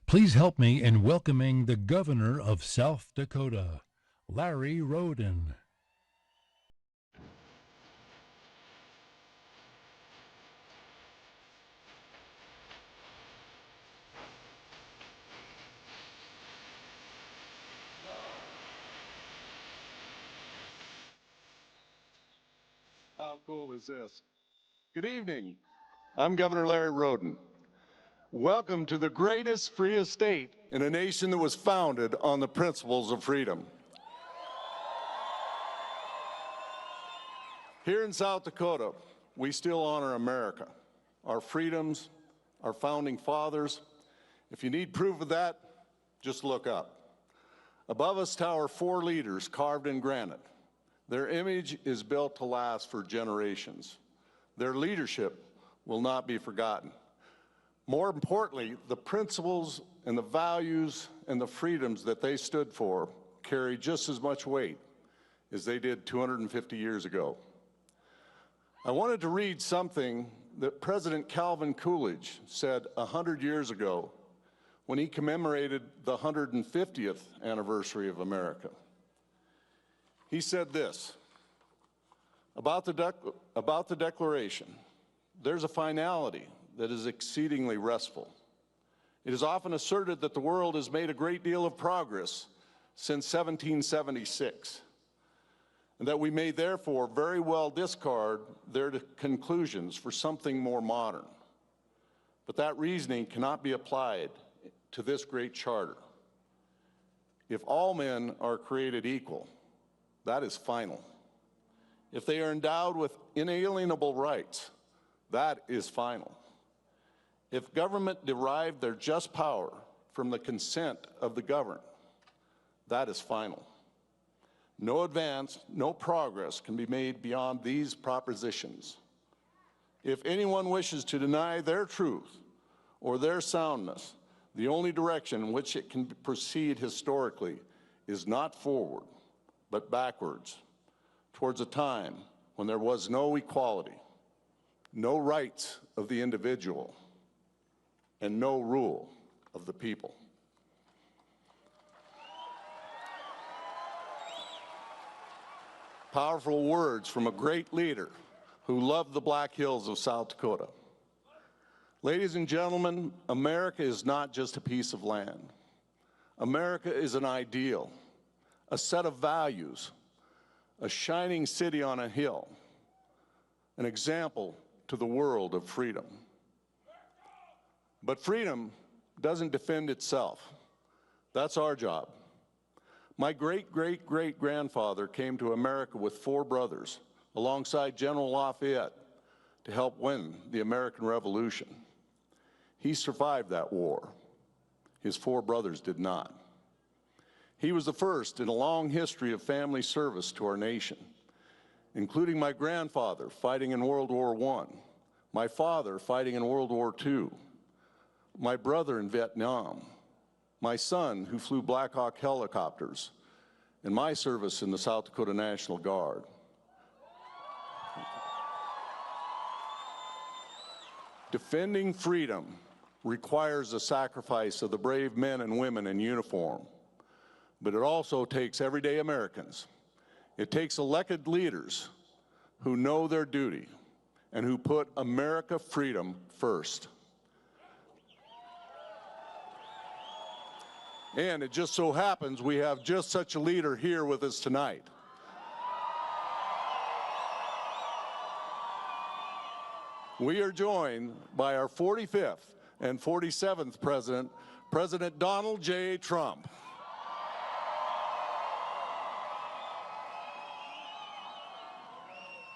Please help me in welcoming the Governor of South Dakota, Larry Roden. How cool is this? Good evening. I'm Governor Larry Roden. Welcome to the greatest, freest state in a nation that was founded on the principles of freedom. Here in South Dakota, we still honor America, our freedoms, our founding fathers. If you need proof of that, just look up. Above us tower 4 leaders carved in granite. Their image is built to last for generations. Their leadership will not be forgotten. More importantly, the principles and the values and the freedoms that they stood for carry just as much weight as they did 250 years ago. I wanted to read something that President Calvin Coolidge said 100 years ago when he commemorated the 150th anniversary of America. He said this about the Declaration: there's a finality that is exceedingly restful. It is often asserted that the world has made a great deal of progress since 1776, and that we may therefore very well discard their conclusions for something more modern. But that reasoning cannot be applied to this great charter. If all men are created equal, that is final. If they are endowed with inalienable rights, that is final. If government derived their just power from the consent of the governed, that is final. No advance, no progress can be made beyond these propositions. If anyone wishes to deny their truth or their soundness, the only direction in which it can proceed historically is not forward, but backwards, towards a time when there was no equality, no rights of the individual, and no rule of the people. Powerful words from a great leader who loved the Black Hills of South Dakota. Ladies and gentlemen, America is not just a piece of land. America is an ideal, a set of values, a shining city on a hill, an example to the world of freedom. But freedom doesn't defend itself. That's our job. My great-great-great-grandfather came to America with 4 brothers alongside General Lafayette to help win the American Revolution. He survived that war. His 4 brothers did not. He was the first in a long history of family service to our nation, including my grandfather fighting in World War I, my father fighting in World War II, my brother in Vietnam, my son who flew Black Hawk helicopters, and my service in the South Dakota National Guard. Defending freedom requires the sacrifice of the brave men and women in uniform, but it also takes everyday Americans. It takes elected leaders who know their duty and who put America freedom first. And it just so happens we have just such a leader here with us tonight. We are joined by our 45th and 47th president, President Donald J. Trump.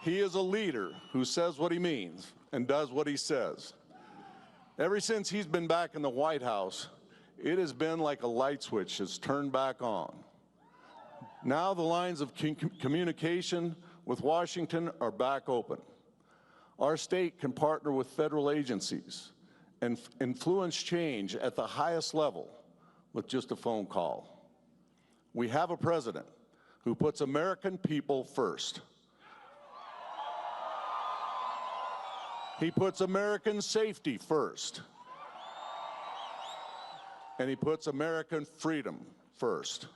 He is a leader who says what he means and does what he says. Ever since he's been back in the White House, it has been like a light switch has turned back on. Now the lines of communication with Washington are back open. Our state can partner with federal agencies and influence change at the highest level with just a phone call. We have a president who puts American people first. He puts American safety first. and he puts American freedom first.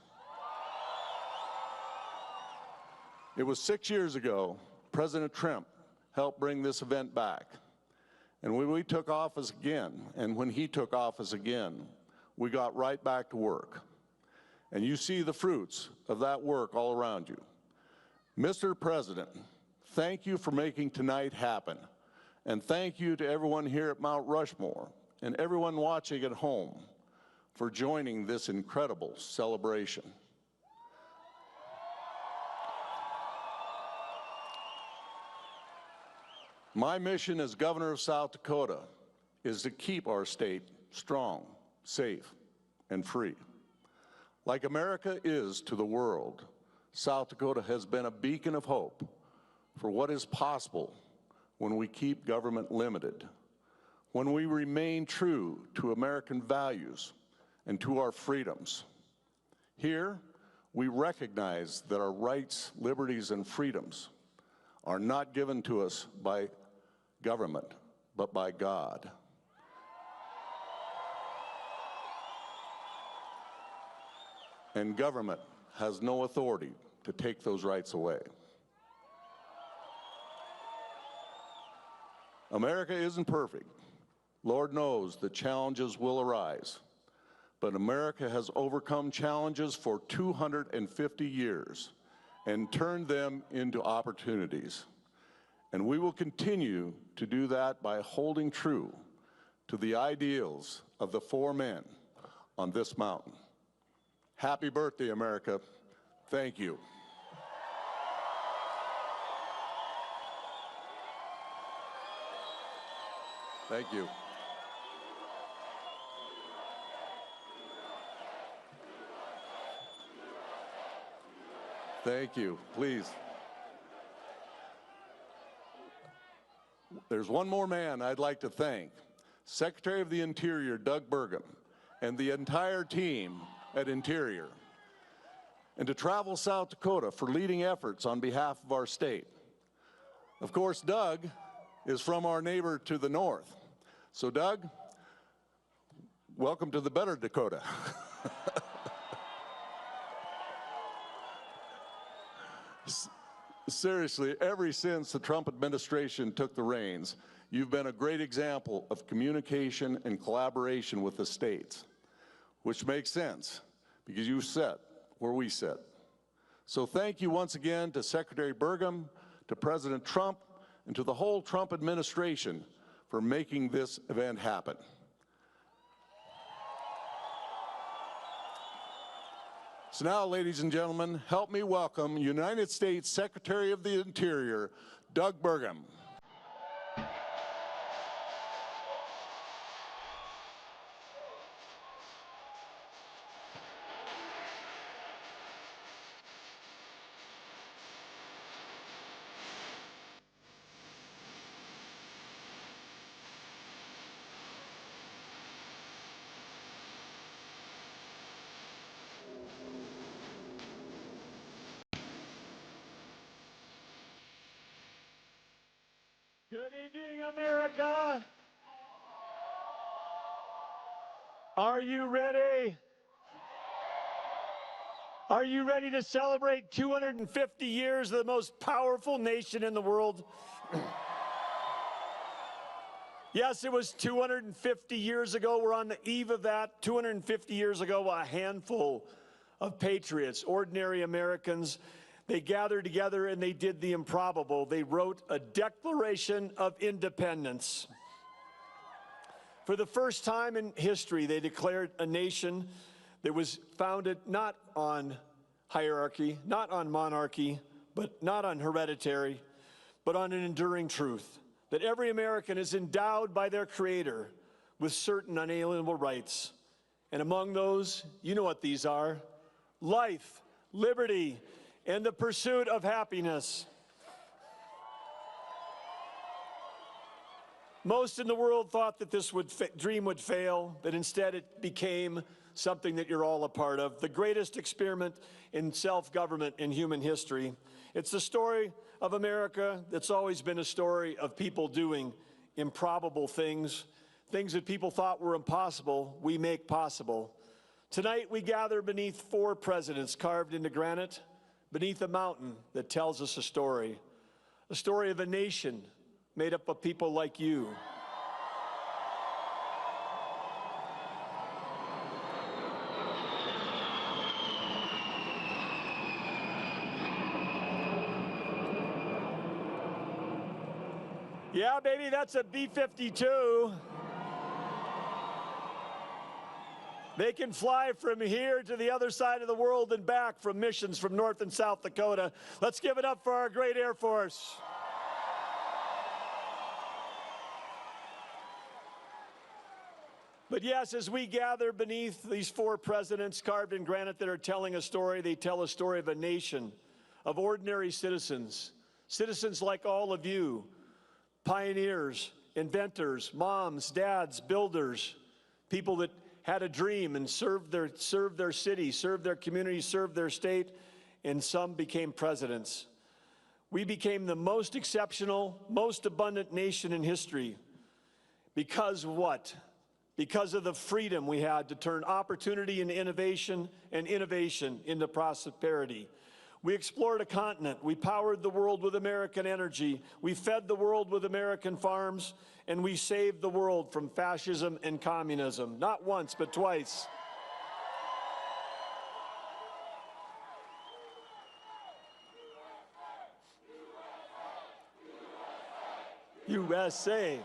It was 6 years ago, President Trump helped bring this event back. And when we took office again, and when he took office again, we got right back to work. And you see the fruits of that work all around you. Mr. President, thank you for making tonight happen. And thank you to everyone here at Mount Rushmore and everyone watching at home for joining this incredible celebration. My mission as governor of South Dakota is to keep our state strong, safe, and free. Like America is to the world, South Dakota has been a beacon of hope for what is possible when we keep government limited, when we remain true to American values and to our freedoms. Here, we recognize that our rights, liberties, and freedoms are not given to us by government, but by God. And government has no authority to take those rights away. America isn't perfect. Lord knows that challenges will arise. But America has overcome challenges for 250 years and turned them into opportunities. And we will continue to do that by holding true to the ideals of the four men on this mountain. Happy birthday, America. Thank you. Thank you. Thank you. Please. There's one more man I'd like to thank. Secretary of the Interior, Doug Burgum, and the entire team at Interior. And to Travel South Dakota for leading efforts on behalf of our state. Of course, Doug is from our neighbor to the north. So Doug, welcome to the better Dakota. Seriously, ever since the Trump administration took the reins, you've been a great example of communication and collaboration with the states, which makes sense because you sit where we sit. So thank you once again to Secretary Burgum, to President Trump, and to the whole Trump administration for making this event happen. So now, ladies and gentlemen, help me welcome United States Secretary of the Interior, Doug Burgum. Good evening, America. Are you ready? Are you ready to celebrate 250 years of the most powerful nation in the world? Yes, it was 250 years ago. We're on the eve of that. 250 years ago, a handful of patriots, ordinary Americans, they gathered together and they did the improbable. They wrote a Declaration of Independence. For the first time in history, they declared a nation that was founded not on hierarchy, not on monarchy, but not on hereditary, but on an enduring truth, that every American is endowed by their Creator with certain unalienable rights. And among those, you know what these are: life, liberty, and the pursuit of happiness. Most in the world thought that this dream would fail, but instead it became something that you're all a part of, the greatest experiment in self-government in human history. It's the story of America that's always been a story of people doing improbable things, Things that people thought were impossible, we make possible. Tonight we gather beneath 4 presidents carved into granite, beneath a mountain that tells us a story of a nation made up of people like you. Yeah, baby, that's a B-52. They can fly from here to the other side of the world and back from missions from North and South Dakota. Let's give it up for our great Air Force. But yes, as we gather beneath these 4 presidents carved in granite that are telling a story, they tell a story of a nation of ordinary citizens, citizens like all of you, pioneers, inventors, moms, dads, builders, people that had a dream and served their city, served their community, served their state, and some became presidents. We became the most exceptional, most abundant nation in history. Because what? Because of the freedom we had to turn opportunity into innovation and innovation into prosperity. We explored a continent. We powered the world with American energy. We fed the world with American farms, and we saved the world from fascism and communism, not once, but twice. USA.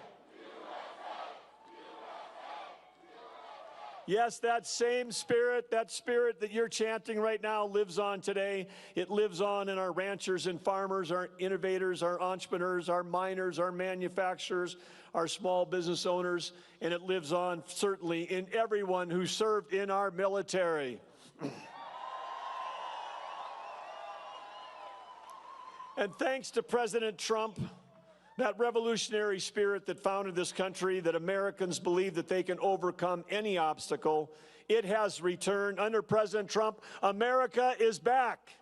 Yes, that same spirit, that spirit that you're chanting right now lives on today. It lives on in our ranchers and farmers, our innovators, our entrepreneurs, our miners, our manufacturers, our small business owners, and it lives on certainly in everyone who served in our military. And thanks to President Trump, that revolutionary spirit that founded this country, that Americans believe that they can overcome any obstacle, it has returned. Under President Trump, America is back.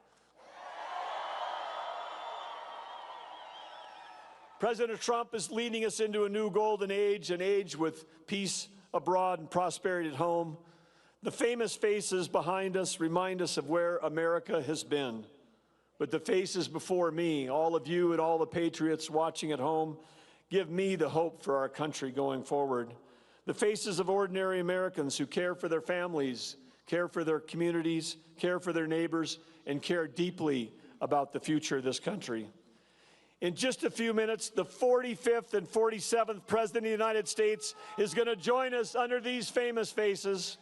President Trump is leading us into a new golden age, an age with peace abroad and prosperity at home. The famous faces behind us remind us of where America has been. But the faces before me, all of you and all the patriots watching at home, give me the hope for our country going forward. The faces of ordinary Americans who care for their families, care for their communities, care for their neighbors, and care deeply about the future of this country. In just a few minutes, the 45th and 47th President of the United States is going to join us under these famous faces,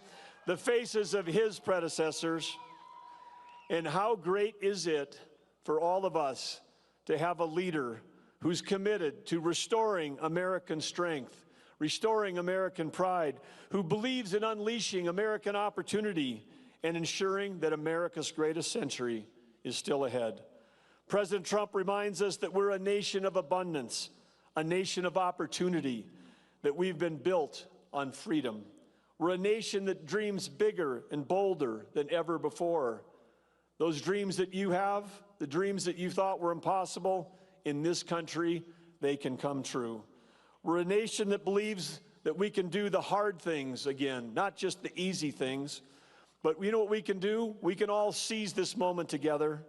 the faces of his predecessors. And how great is it for all of us to have a leader who's committed to restoring American strength, restoring American pride, who believes in unleashing American opportunity and ensuring that America's greatest century is still ahead. President Trump reminds us that we're a nation of abundance, a nation of opportunity, that we've been built on freedom. We're a nation that dreams bigger and bolder than ever before. Those dreams that you have, the dreams that you thought were impossible, in this country, they can come true. We're a nation that believes that we can do the hard things again, not just the easy things. But you know what we can do? We can all seize this moment together.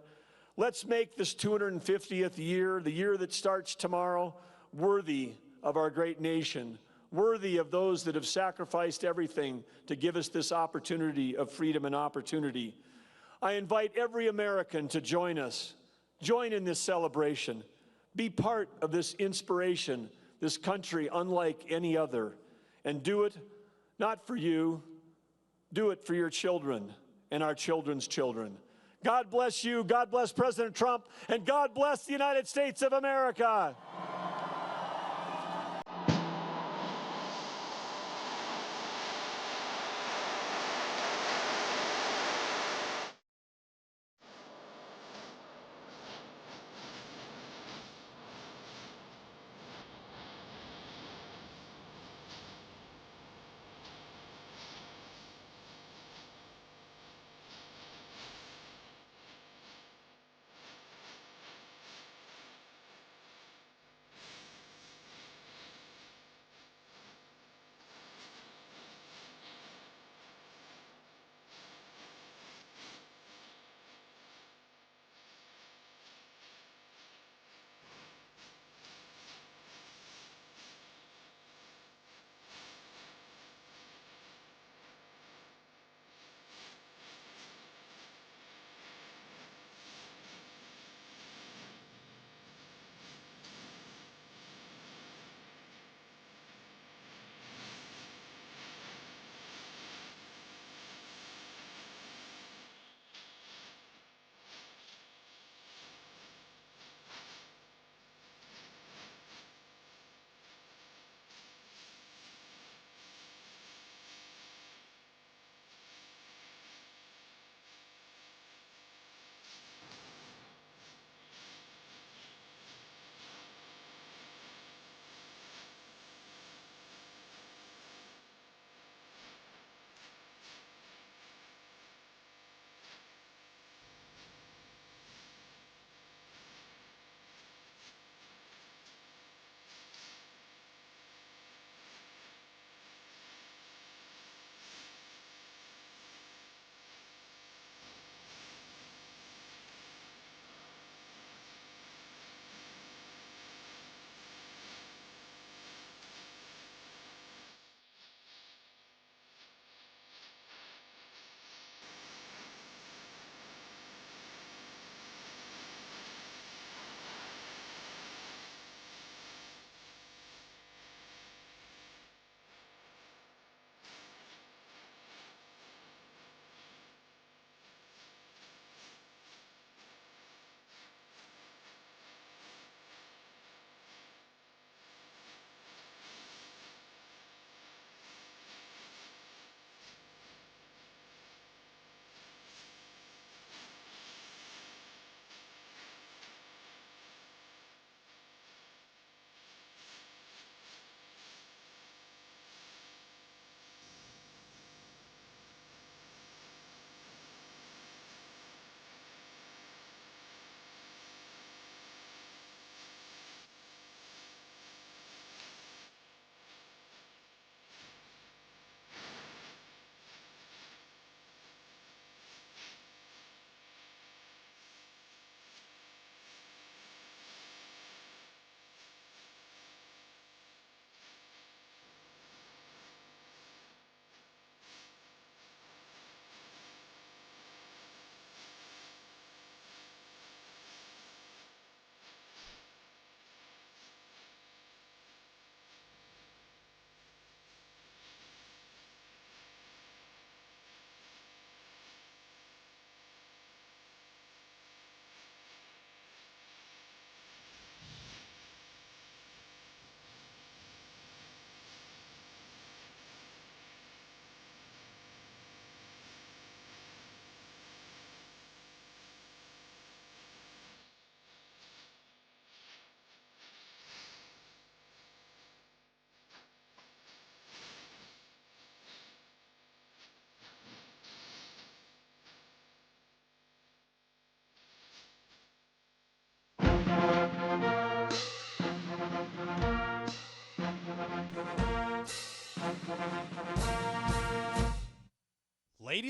Let's make this 250th year, the year that starts tomorrow, worthy of our great nation, worthy of those that have sacrificed everything to give us this opportunity of freedom and opportunity. I invite every American to join us. Join in this celebration. Be part of this inspiration, this country unlike any other. And do it not for you, do it for your children and our children's children. God bless you, God bless President Trump, and God bless the United States of America.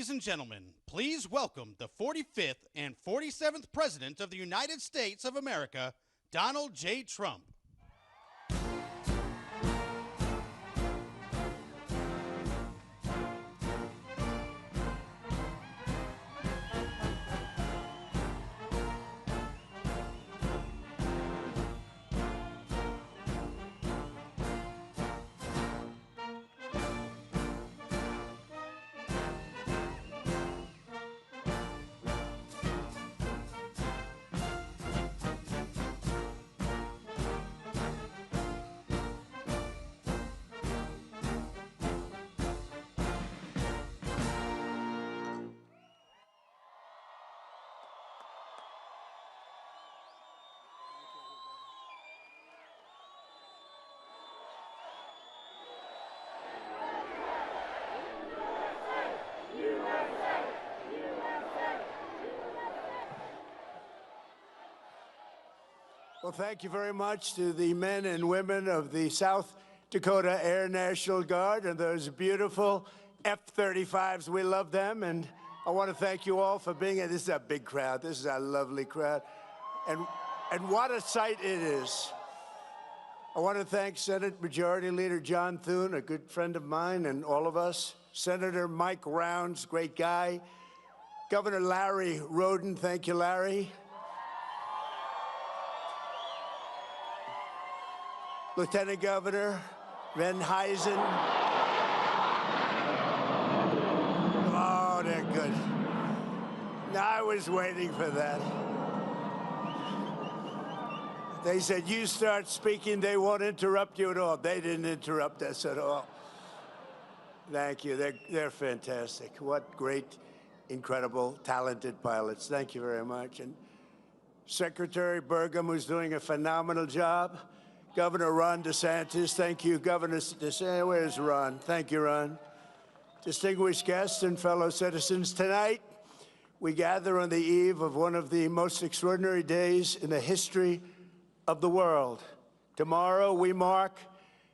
Ladies and gentlemen, please welcome the 45th and 47th President of the United States of America, Donald J. Trump. Well, thank you very much to the men and women of the South Dakota Air National Guard and those beautiful F-35s. We love them, and I want to thank you all for being here. This is a big crowd. This is a lovely crowd, and what a sight it is. I want to thank Senate Majority Leader John Thune, a good friend of mine, and all of us. Senator Mike Rounds, great guy. Governor Larry Roden, thank you, Larry. Lieutenant Governor Van Huysen. Oh, they're good. I was waiting for that. They said, you start speaking, they won't interrupt you at all. They didn't interrupt us at all. Thank you. They're fantastic. What great, incredible, talented pilots. Thank you very much. And Secretary Burgum, who's doing a phenomenal job. Governor Ron DeSantis, thank you. Governor DeSantis, where's Ron? Thank you, Ron. Distinguished guests and fellow citizens, tonight we gather on the eve of one of the most extraordinary days in the history of the world. Tomorrow we mark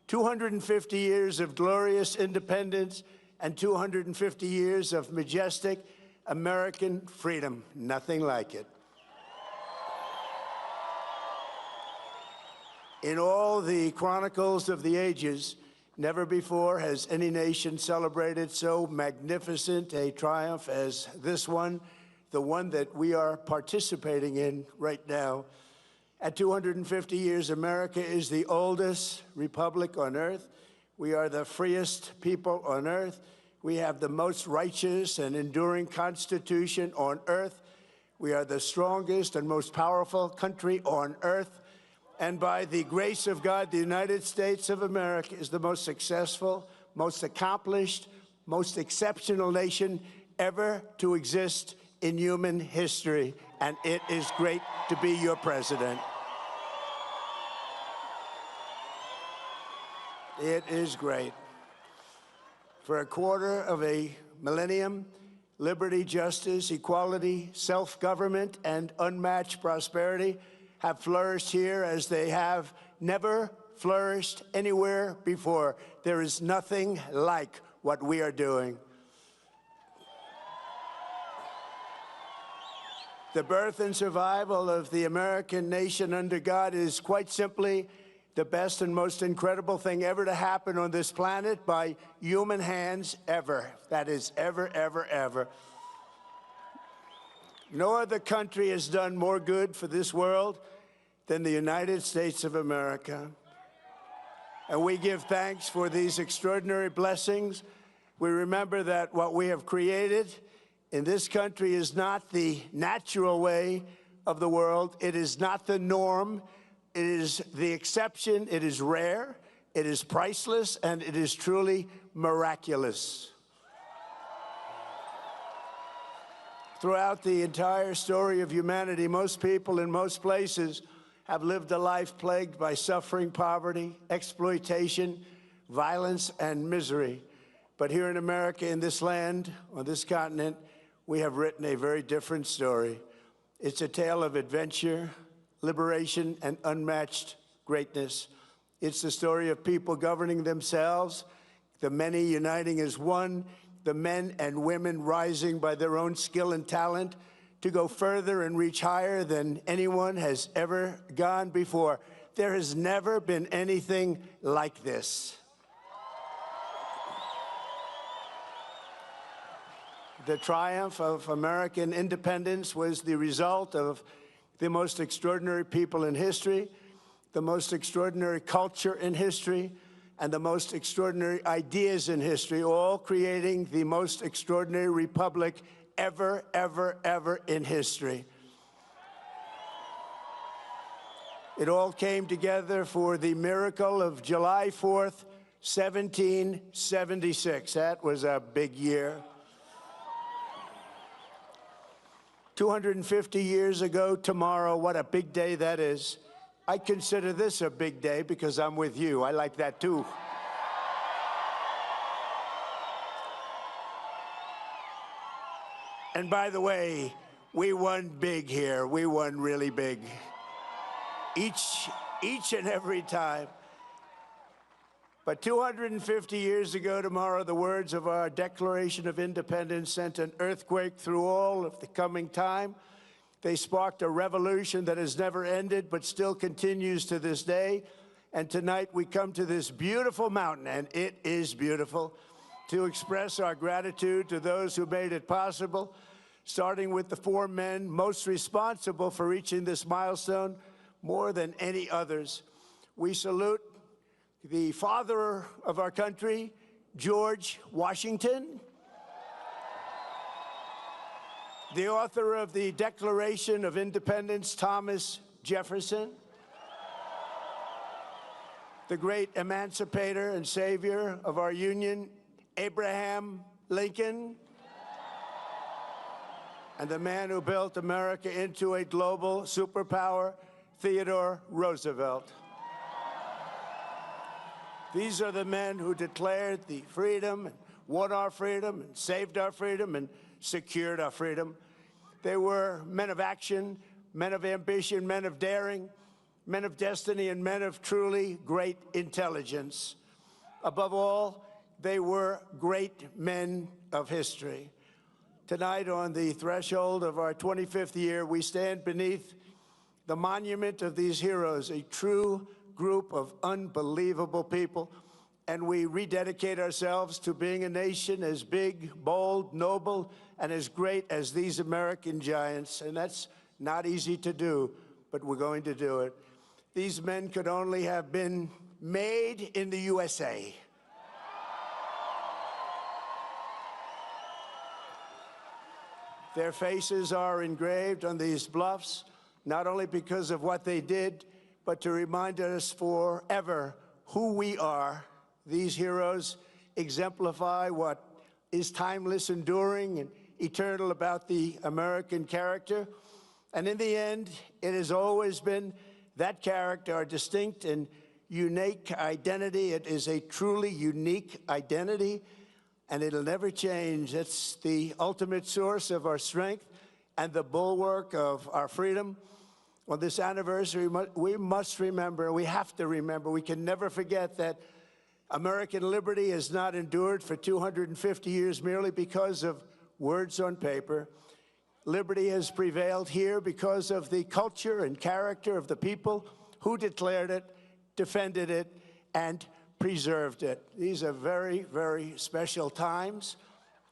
250 years of glorious independence and 250 years of majestic American freedom. Nothing like it. In all the chronicles of the ages, never before has any nation celebrated so magnificent a triumph as this one, the one that we are participating in right now. At 250 years, America is the oldest republic on earth. We are the freest people on earth. We have the most righteous and enduring Constitution on earth. We are the strongest and most powerful country on earth. And by the grace of God, the United States of America is the most successful, most accomplished, most exceptional nation ever to exist in human history. And it is great to be your president. It is great. For a quarter of a millennium, liberty, justice, equality, self-government, and unmatched prosperity have flourished here as they have never flourished anywhere before. There is nothing like what we are doing. The birth and survival of the American nation under God is quite simply the best and most incredible thing ever to happen on this planet by human hands ever. That is ever, ever, ever. No other country has done more good for this world than the United States of America. And we give thanks for these extraordinary blessings. We remember that what we have created in this country is not the natural way of the world. It is not the norm. It is the exception. It is rare. It is priceless, and it is truly miraculous. Throughout the entire story of humanity, most people in most places have lived a life plagued by suffering, poverty, exploitation, violence, and misery. But here in America, in this land, on this continent, we have written a very different story. It's a tale of adventure, liberation, and unmatched greatness. It's the story of people governing themselves, the many uniting as one, the men and women rising by their own skill and talent to go further and reach higher than anyone has ever gone before. There has never been anything like this. The triumph of American independence was the result of the most extraordinary people in history, the most extraordinary culture in history, and the most extraordinary ideas in history, all creating the most extraordinary republic ever, ever, ever in history. It all came together for the miracle of July 4th, 1776. That was a big year. 250 years ago tomorrow, what a big day that is. I consider this a big day because I'm with you. I like that too. And by the way, we won big here. We won really big. Each and every time. But 250 years ago tomorrow, the words of our Declaration of Independence sent an earthquake through all of the coming time. They sparked a revolution that has never ended, but still continues to this day. And tonight we come to this beautiful mountain, and it is beautiful, to express our gratitude to those who made it possible, starting with the four men most responsible for reaching this milestone more than any others. We salute the father of our country, George Washington, the author of the Declaration of Independence, Thomas Jefferson, the great emancipator and savior of our Union, Abraham Lincoln, and the man who built America into a global superpower, Theodore Roosevelt. These are the men who declared the freedom, and won our freedom, and saved our freedom, and secured our freedom. They were men of action, men of ambition, men of daring, men of destiny, and men of truly great intelligence. Above all, they were great men of history. Tonight, on the threshold of our 25th year, we stand beneath the monument of these heroes, a true group of unbelievable people, and we rededicate ourselves to being a nation as big, bold, noble, and as great as these American giants. And that's not easy to do, but we're going to do it. These men could only have been made in the USA. Their faces are engraved on these bluffs, not only because of what they did, but to remind us forever who we are. These heroes exemplify what is timeless, enduring, and eternal about the American character. And in the end, it has always been that character, our distinct and unique identity. It is a truly unique identity, and it'll never change. It's the ultimate source of our strength and the bulwark of our freedom. On this anniversary, we must remember, we have to remember, we can never forget that American liberty has not endured for 250 years merely because of words on paper. Liberty has prevailed here because of the culture and character of the people who declared it, defended it, and preserved it. These are very, very special times,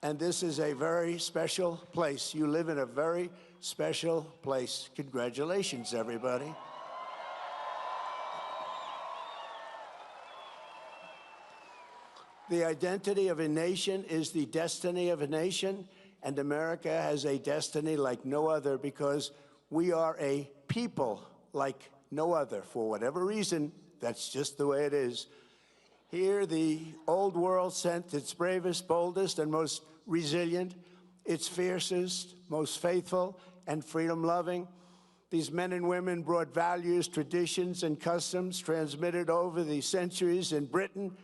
and this is a very special place. You live in a very special place. Congratulations, everybody. The identity of a nation is the destiny of a nation, and America has a destiny like no other because we are a people like no other. For whatever reason, that's just the way it is. Here, the old world sent its bravest, boldest, and most resilient, its fiercest, most faithful, and freedom-loving. These men and women brought values, traditions, and customs transmitted over the centuries in Britain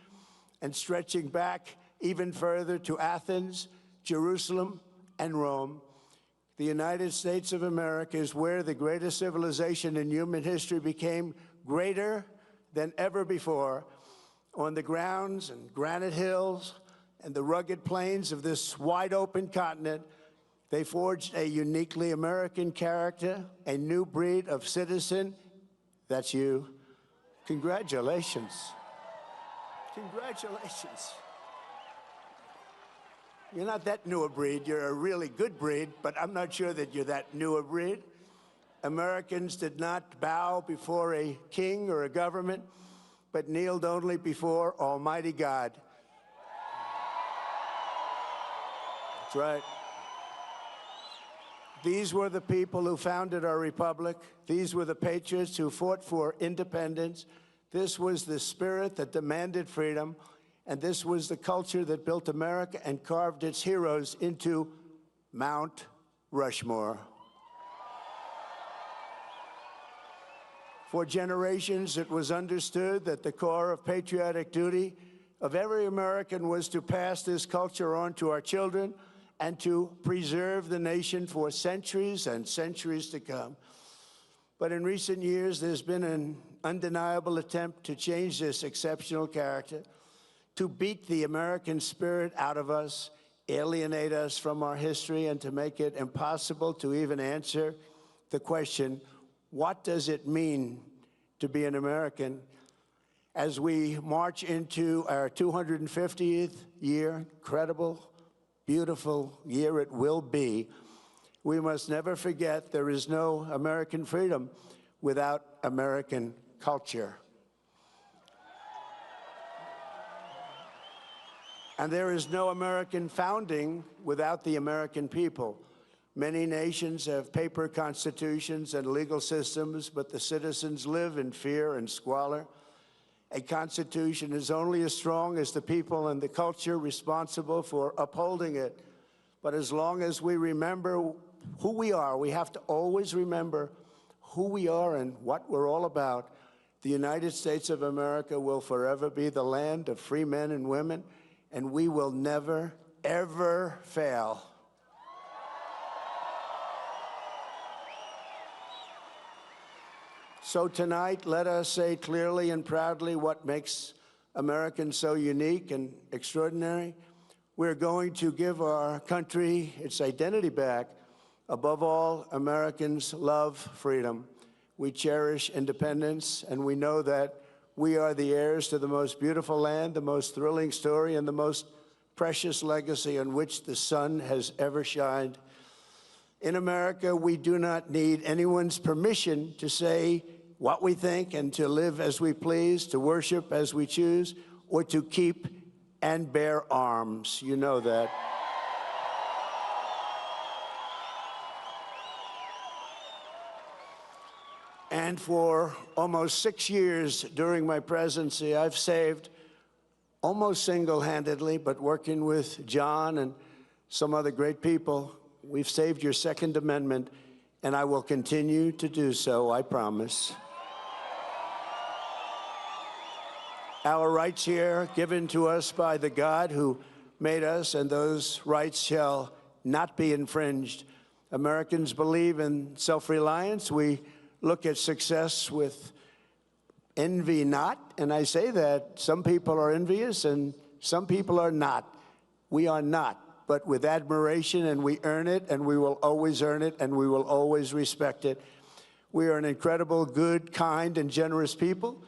and stretching back even further to Athens, Jerusalem, and Rome. The United States of America is where the greatest civilization in human history became greater than ever before, on the grounds and granite hills and the rugged plains of this wide-open continent, they forged a uniquely American character, a new breed of citizen. That's you. Congratulations. Congratulations. You're not that new a breed. You're a really good breed, but I'm not sure that you're that new a breed. Americans did not bow before a king or a government, but kneeled only before Almighty God. That's right. These were the people who founded our republic. These were the patriots who fought for independence. This was the spirit that demanded freedom, and this was the culture that built America and carved its heroes into Mount Rushmore. For generations, it was understood that the core of patriotic duty of every American was to pass this culture on to our children and to preserve the nation for centuries and centuries to come. But in recent years, there's been an undeniable attempt to change this exceptional character, to beat the American spirit out of us, alienate us from our history, and to make it impossible to even answer the question, what does it mean to be an American? As we march into our 250th year, incredible, beautiful year it will be, we must never forget there is no American freedom without American culture. And there is no American founding without the American people. Many nations have paper constitutions and legal systems, but the citizens live in fear and squalor. A constitution is only as strong as the people and the culture responsible for upholding it. But as long as we remember who we are, we have to always remember who we are and what we're all about. The United States of America will forever be the land of free men and women, and we will never, ever fail. So tonight, let us say clearly and proudly what makes Americans so unique and extraordinary. We're going to give our country its identity back. Above all, Americans love freedom. We cherish independence, and we know that we are the heirs to the most beautiful land, the most thrilling story, and the most precious legacy on which the sun has ever shined. In America, we do not need anyone's permission to say what we think and to live as we please, to worship as we choose, or to keep and bear arms. You know that. And for almost 6 years during my presidency, I've saved, almost single-handedly, but working with John and some other great people, we've saved your Second Amendment, and I will continue to do so, I promise. Our rights here, given to us by the God who made us, and those rights shall not be infringed. Americans believe in self-reliance. We look at success with envy not, and I say that some people are envious and some people are not. We are not, but with admiration, and we earn it, and we will always earn it, and we will always respect it. We are an incredible, good, kind, and generous people,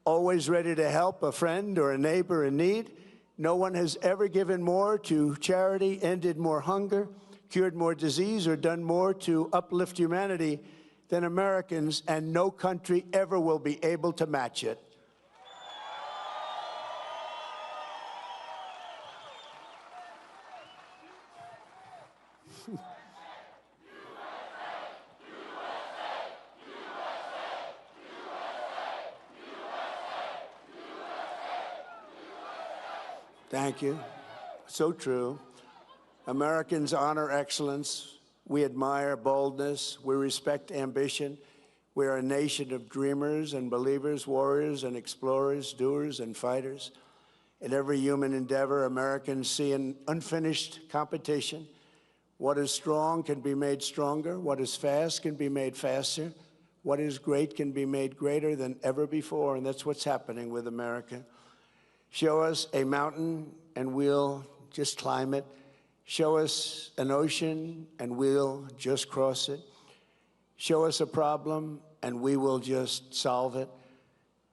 always ready to help a friend or a neighbor in need. No one has ever given more to charity, ended more hunger, cured more disease, or done more to uplift humanity than Americans, and no country ever will be able to match it. Thank you. So true. Americans honor excellence. We admire boldness. We respect ambition. We are a nation of dreamers and believers, warriors and explorers, doers and fighters. In every human endeavor, Americans see an unfinished competition. What is strong can be made stronger. What is fast can be made faster. What is great can be made greater than ever before, and that's what's happening with America. Show us a mountain, and we'll just climb it. Show us an ocean, and we'll just cross it. Show us a problem, and we will just solve it.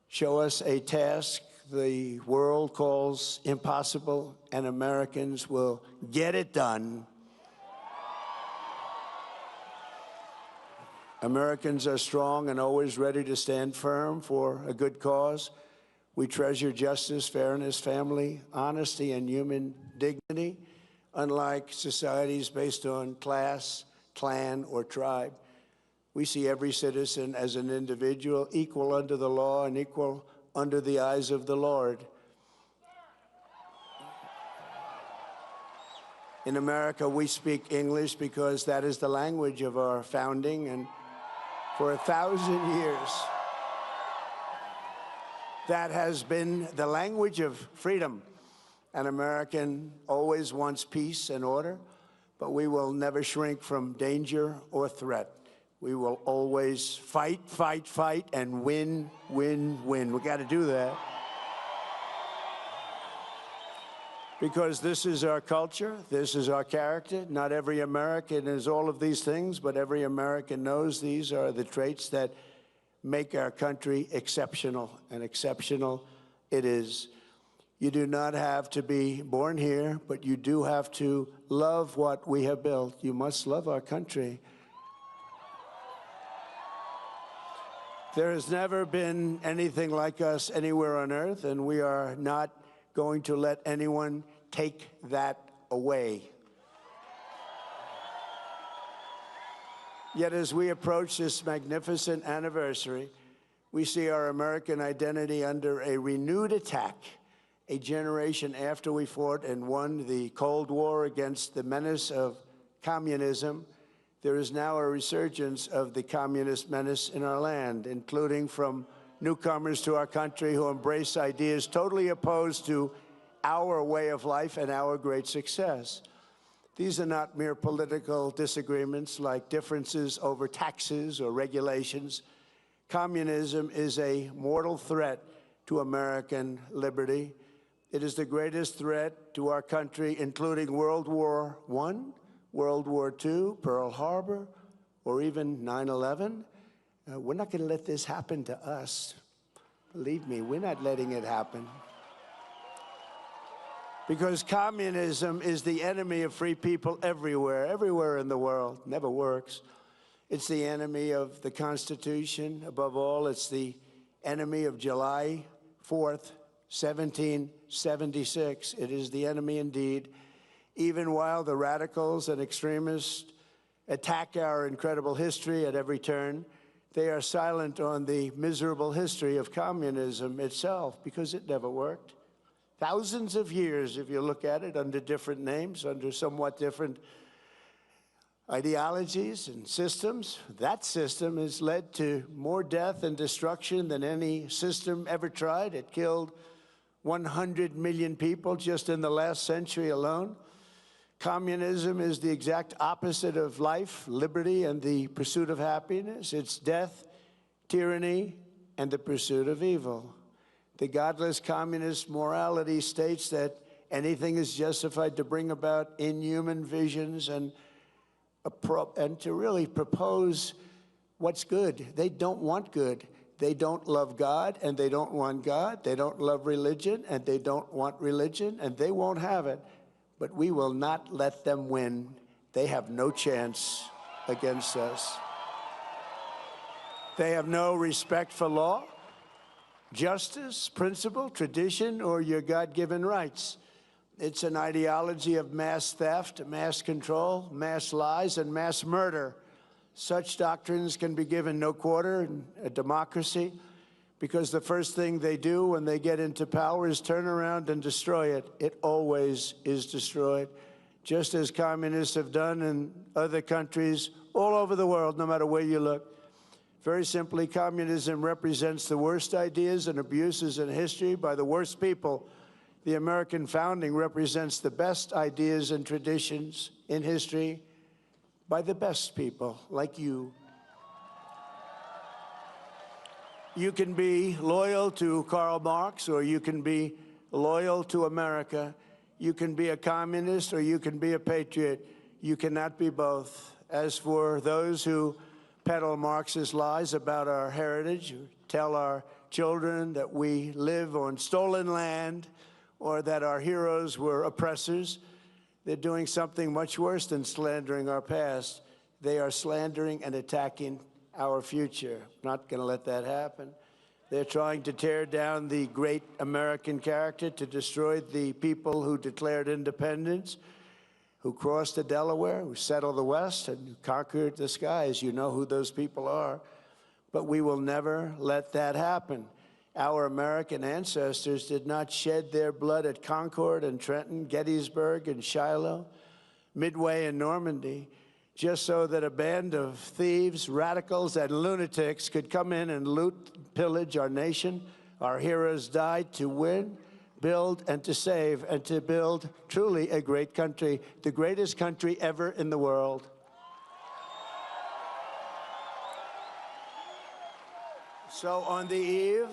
Show us a task the world calls impossible, and Americans will get it done. Americans are strong and always ready to stand firm for a good cause. We treasure justice, fairness, family, honesty, and human dignity, unlike societies based on class, clan, or tribe. We see every citizen as an individual, equal under the law and equal under the eyes of the Lord. In America, we speak English because that is the language of our founding, and for 1,000 years, that has been the language of freedom. An American always wants peace and order, but we will never shrink from danger or threat. We will always fight, fight, fight, and win, win, win. We got to do that. Because this is our culture, this is our character. Not every American is all of these things, but every American knows these are the traits that make our country exceptional, and exceptional it is. You do not have to be born here, but you do have to love what we have built. You must love our country. There has never been anything like us anywhere on earth, and we are not going to let anyone take that away. Yet as we approach this magnificent anniversary, we see our American identity under a renewed attack. A generation after we fought and won the Cold War against the menace of communism, there is now a resurgence of the communist menace in our land, including from newcomers to our country who embrace ideas totally opposed to our way of life and our great success. These are not mere political disagreements like differences over taxes or regulations. Communism is a mortal threat to American liberty. It is the greatest threat to our country, including World War I, World War II, Pearl Harbor, or even 9/11. We're not going to let this happen to us. Believe me, we're not letting it happen. Because communism is the enemy of free people everywhere, everywhere in the world. Never works. It's the enemy of the Constitution. Above all, it's the enemy of July 4th, 1776. It is the enemy indeed. Even while the radicals and extremists attack our incredible history at every turn, they are silent on the miserable history of communism itself, because it never worked. Thousands of years, if you look at it, under different names, under somewhat different ideologies and systems, that system has led to more death and destruction than any system ever tried. It killed 100 million people just in the last century alone. Communism is the exact opposite of life, liberty, and the pursuit of happiness. It's death, tyranny, and the pursuit of evil. The godless communist morality states that anything is justified to bring about inhuman visions and to really propose what's good. They don't want good. They don't love God, and they don't want God. They don't love religion, and they don't want religion, and they won't have it. But we will not let them win. They have no chance against us. They have no respect for law, justice, principle, tradition, or your God-given rights. It's an ideology of mass theft, mass control, mass lies, and mass murder. Such doctrines can be given no quarter in a democracy, because the first thing they do when they get into power is turn around and destroy it. It always is destroyed, just as communists have done in other countries all over the world, no matter where you look. Very simply, communism represents the worst ideas and abuses in history by the worst people. The American founding represents the best ideas and traditions in history by the best people, like you. You can be loyal to Karl Marx, or you can be loyal to America. You can be a communist or you can be a patriot. You cannot be both. As for those who peddle Marxist lies about our heritage, who tell our children that we live on stolen land or that our heroes were oppressors, they're doing something much worse than slandering our past. They are slandering and attacking our future. Not going to let that happen. They're trying to tear down the great American character, to destroy the people who declared independence, who crossed the Delaware, who settled the West, and who conquered the skies. You know who those people are. But we will never let that happen. Our American ancestors did not shed their blood at Concord and Trenton, Gettysburg and Shiloh, Midway and Normandy, just so that a band of thieves, radicals, and lunatics could come in and loot, pillage our nation. Our heroes died to win, build, and to save, and to build truly a great country, the greatest country ever in the world. So on the eve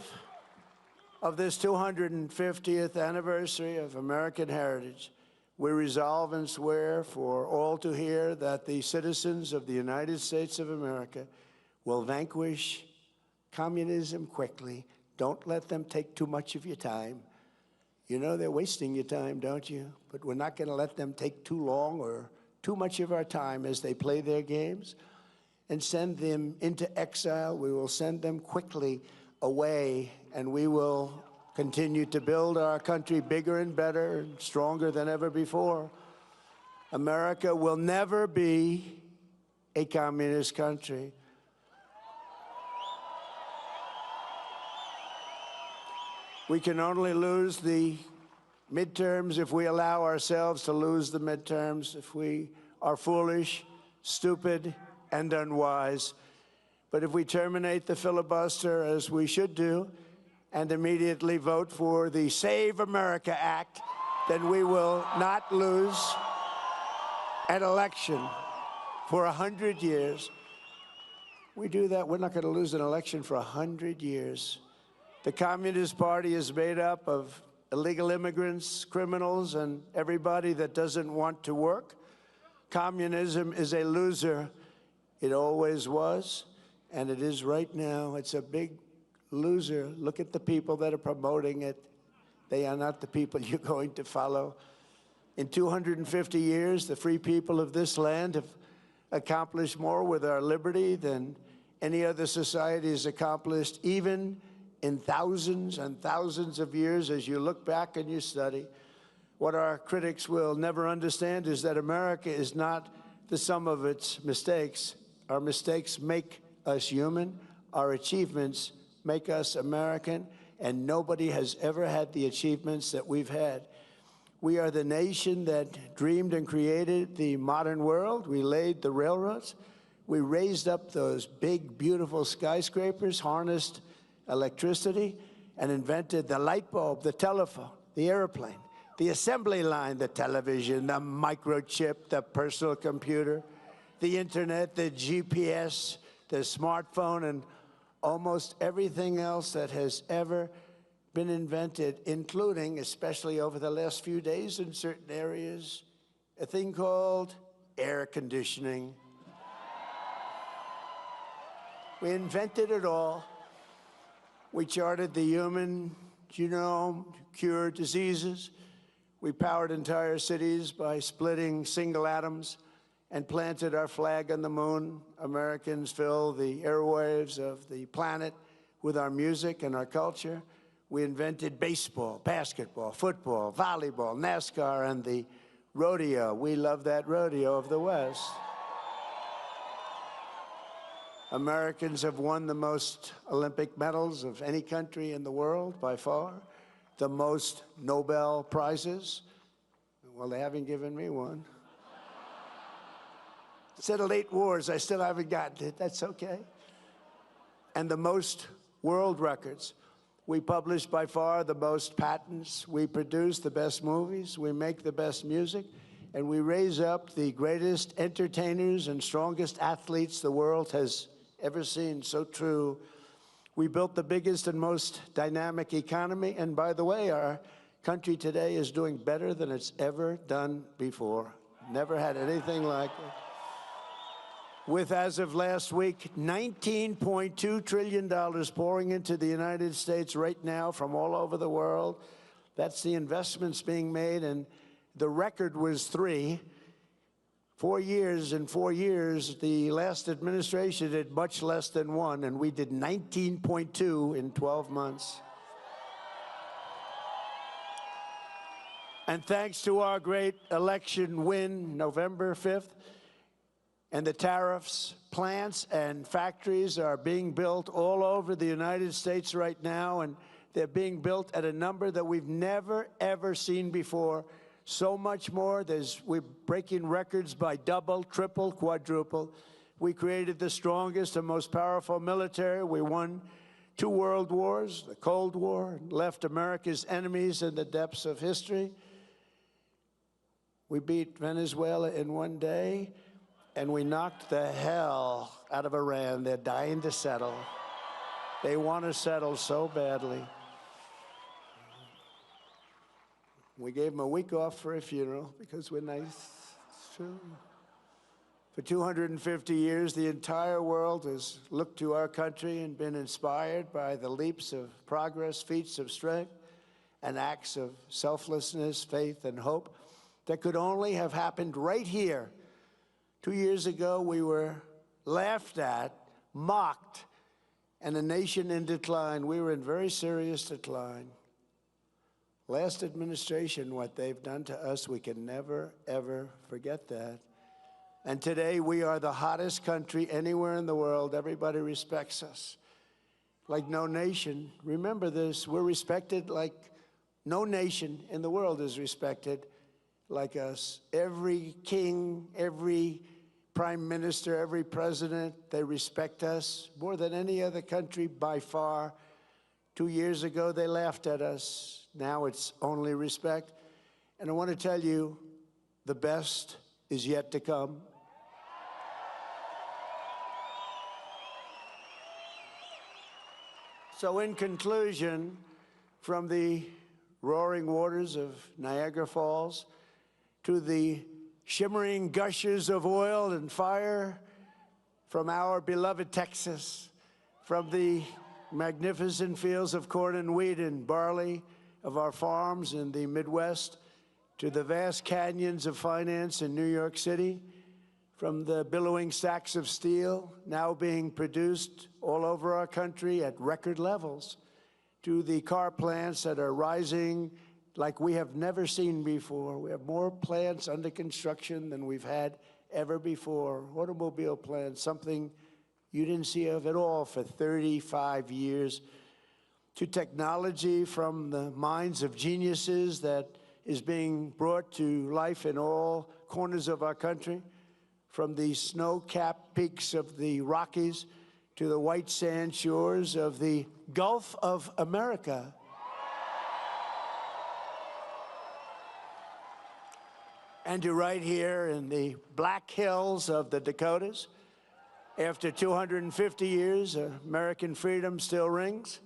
of this 250th anniversary of American heritage, we resolve and swear for all to hear that the citizens of the United States of America will vanquish communism quickly. Don't let them take too much of your time. You know they're wasting your time, don't you? But we're not going to let them take too long or too much of our time as they play their games and send them into exile. We will send them quickly away, and we will continue to build our country bigger and better and stronger than ever before. America will never be a communist country. We can only lose the midterms if we allow ourselves to lose the midterms, if we are foolish, stupid, and unwise. But if we terminate the filibuster, as we should do, and immediately vote for the Save America Act, then we will not lose an election for 100 years. We do that, we're not going to lose an election for 100 years. The Communist Party is made up of illegal immigrants, criminals, and everybody that doesn't want to work. Communism is a loser. It always was, and it is right now. It's a big loser. Look at the people that are promoting it. They are not the people you're going to follow. In 250 years, the free people of this land have accomplished more with our liberty than any other society has accomplished, even in thousands and thousands of years. As you look back and you study, what our critics will never understand is that America is not the sum of its mistakes. Our mistakes make us human. Our achievements make us American, and nobody has ever had the achievements that we've had. We are the nation that dreamed and created the modern world. We laid the railroads. We raised up those big, beautiful skyscrapers, harnessed electricity, and invented the light bulb, the telephone, the airplane, the assembly line, the television, the microchip, the personal computer, the internet, the GPS, the smartphone, and almost everything else that has ever been invented, including, especially over the last few days in certain areas, a thing called air conditioning. We invented it all. We charted the human genome to cure diseases. We powered entire cities by splitting single atoms and planted our flag on the moon. Americans fill the airwaves of the planet with our music and our culture. We invented baseball, basketball, football, volleyball, NASCAR, and the rodeo. We love that rodeo of the West. Americans have won the most Olympic medals of any country in the world by far, the most Nobel Prizes. Well, they haven't given me one. Settled 8 wars, I still haven't gotten it. That's okay. And the most world records. We publish by far the most patents. We produce the best movies. We make the best music. And we raise up the greatest entertainers and strongest athletes the world has ever seen. So true. We built the biggest and most dynamic economy. And by the way, our country today is doing better than it's ever done before. Never had anything like it. With, as of last week, $19.2 trillion pouring into the United States right now from all over the world. That's the investments being made, and the record was 3. 4 years. In 4 years, the last administration did much less than 1, and we did 19.2 in 12 months. And thanks to our great election win, November 5th, and the tariffs, plants and factories are being built all over the United States right now, and they're being built at a number that we've never, ever seen before. So much more. We're breaking records by double, triple, quadruple. We created the strongest and most powerful military. We won 2 world wars, the Cold War, and left America's enemies in the depths of history. We beat Venezuela in 1 day. And we knocked the hell out of Iran. They're dying to settle. They want to settle so badly. We gave them a week off for a funeral because we're nice. It's true. For 250 years, the entire world has looked to our country and been inspired by the leaps of progress, feats of strength, and acts of selflessness, faith, and hope that could only have happened right here. 2 years ago, we were laughed at, mocked, and a nation in decline. We were in very serious decline. Last administration, what they've done to us, we can never, ever forget that. And today, we are the hottest country anywhere in the world. Everybody respects us like no nation. Remember this, we're respected like no nation in the world is respected like us. Every king, every prime minister, every president, they respect us more than any other country by far. 2 years ago, they laughed at us. Now it's only respect. And I want to tell you, the best is yet to come. So in conclusion, from the roaring waters of Niagara Falls to the shimmering gushes of oil and fire from our beloved Texas, from the magnificent fields of corn and wheat and barley of our farms in the Midwest, to the vast canyons of finance in New York City, from the billowing stacks of steel now being produced all over our country at record levels, to the car plants that are rising like we have never seen before. We have more plants under construction than we've had ever before. Automobile plants, something you didn't see of at all for 35 years. To technology from the minds of geniuses that is being brought to life in all corners of our country. From the snow-capped peaks of the Rockies to the white sand shores of the Gulf of America. And to right here in the Black Hills of the Dakotas, after 250 years, American freedom still rings,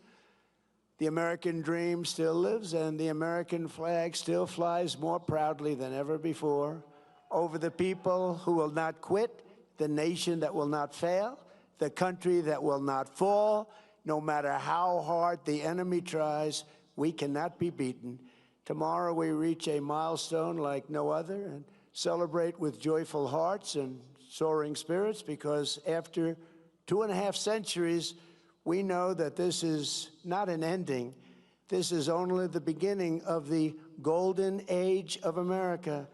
the American dream still lives, and the American flag still flies more proudly than ever before over the people who will not quit, the nation that will not fail, the country that will not fall. No matter how hard the enemy tries, we cannot be beaten. Tomorrow we reach a milestone like no other and celebrate with joyful hearts and soaring spirits, because after 2.5 centuries, we know that this is not an ending. This is only the beginning of the golden age of America.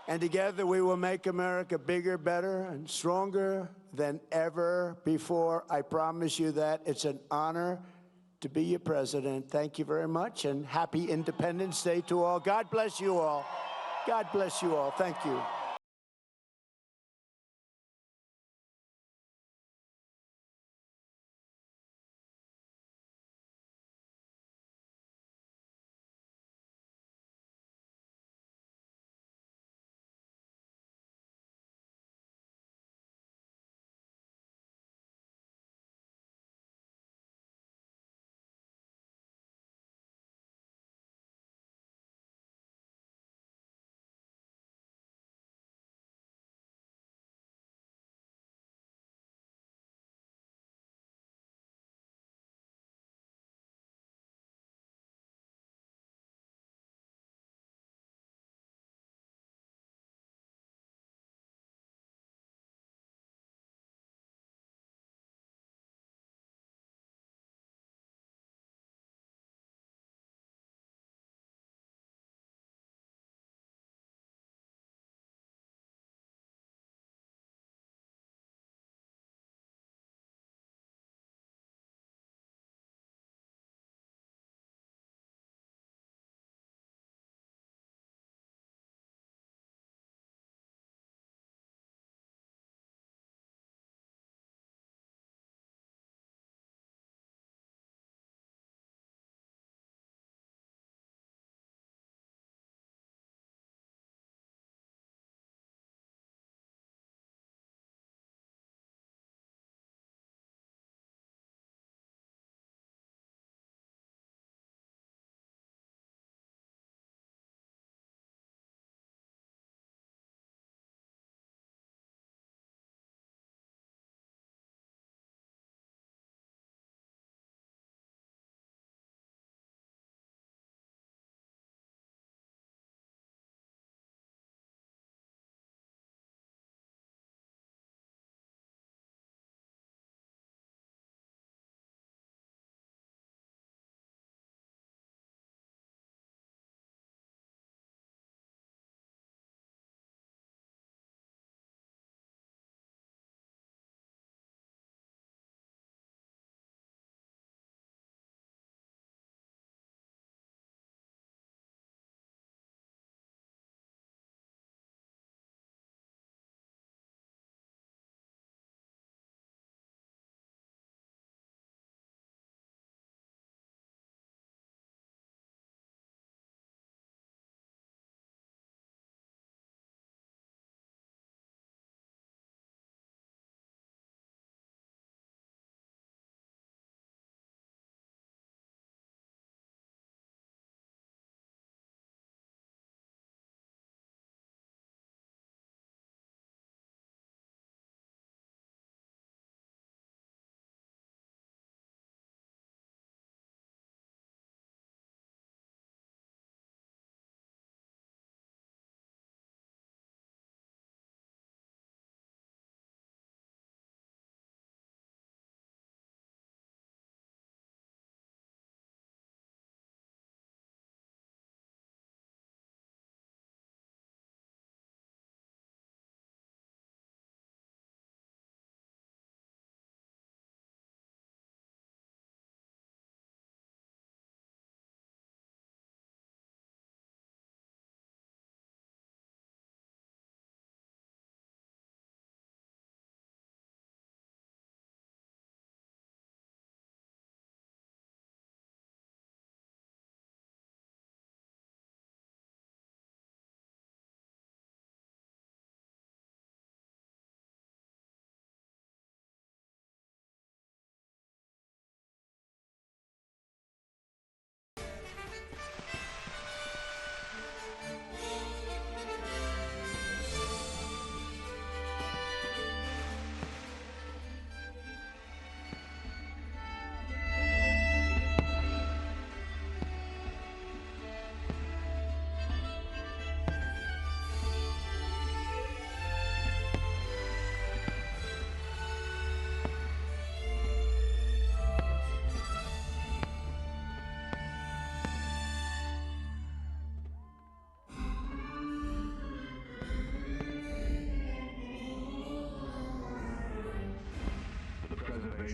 And together we will make America bigger, better, and stronger than ever before. I promise you that. It's an honor to be your president. Thank you very much, and happy Independence Day to all. God bless you all. God bless you all. Thank you.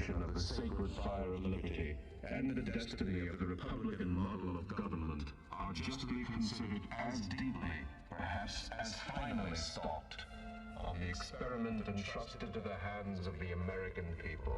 extinction of the sacred fire of liberty and the destiny of the Republican model of government are justly considered as deeply, perhaps as finally stopped, on the experiment entrusted to the hands of the American people.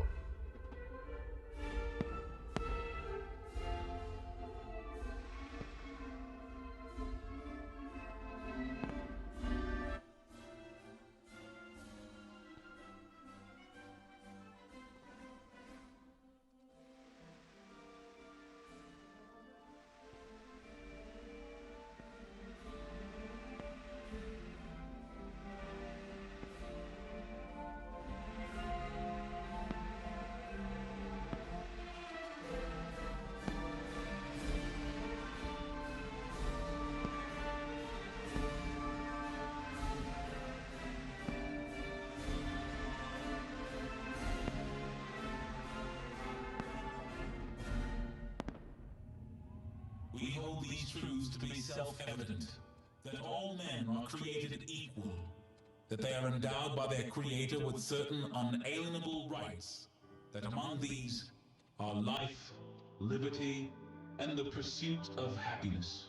We hold these truths to be self-evident, that all men are created equal, that they are endowed by their Creator with certain unalienable rights, that among these are life, liberty, and the pursuit of happiness.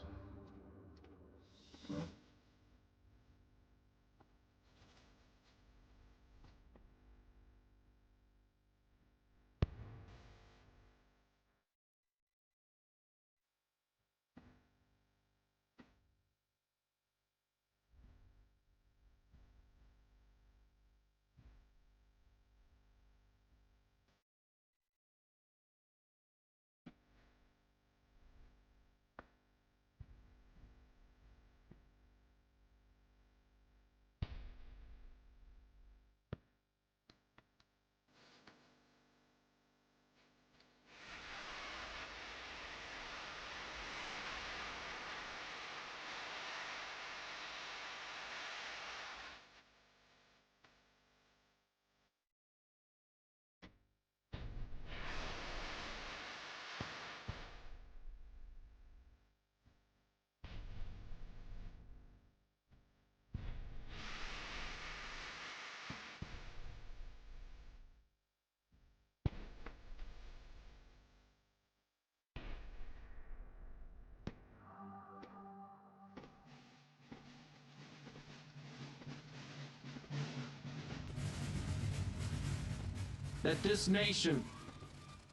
That this nation,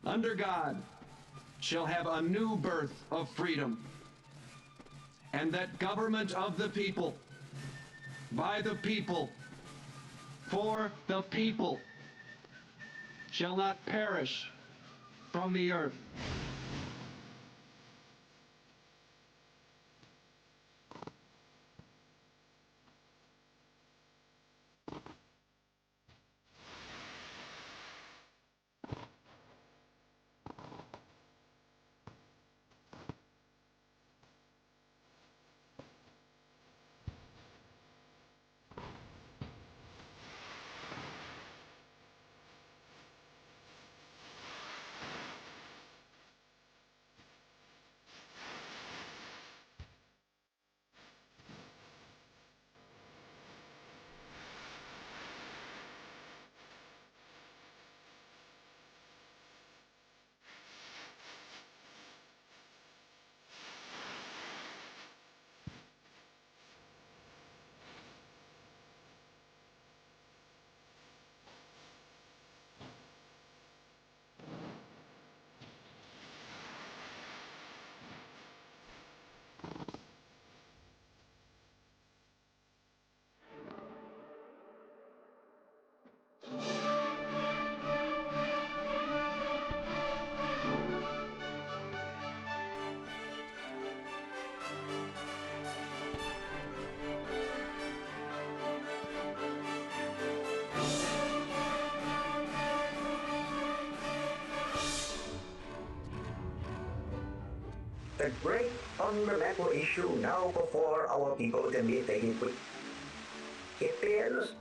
under God, shall have a new birth of freedom, and that government of the people, by the people, for the people, shall not perish from the earth. The great fundamental issue now before our people can be taken quick. It is,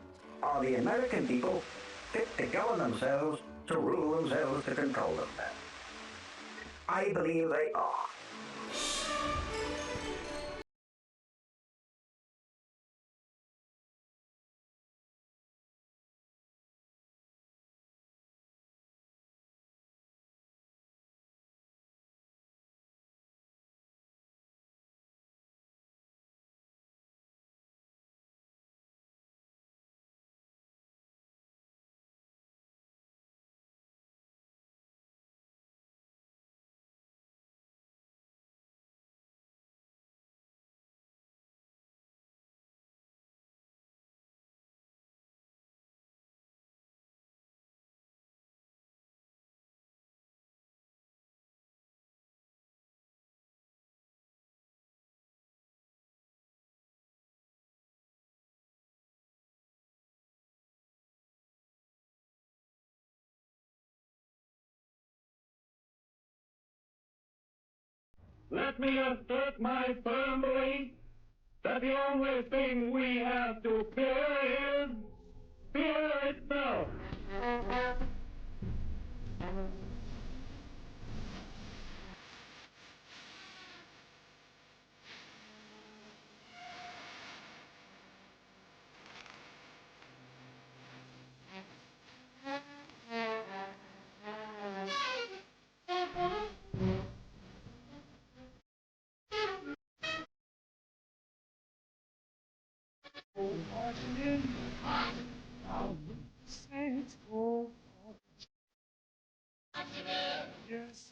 are the American people fit to govern themselves, to rule themselves, to control themselves? I believe they are. let me assert my firm belief that the only thing we have to fear is fear itself. Yes.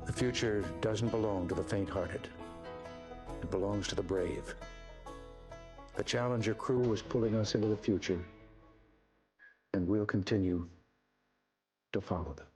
The future doesn't belong to the faint-hearted. It belongs to the brave. The Challenger crew is pulling us into the future, and we'll continue to follow them.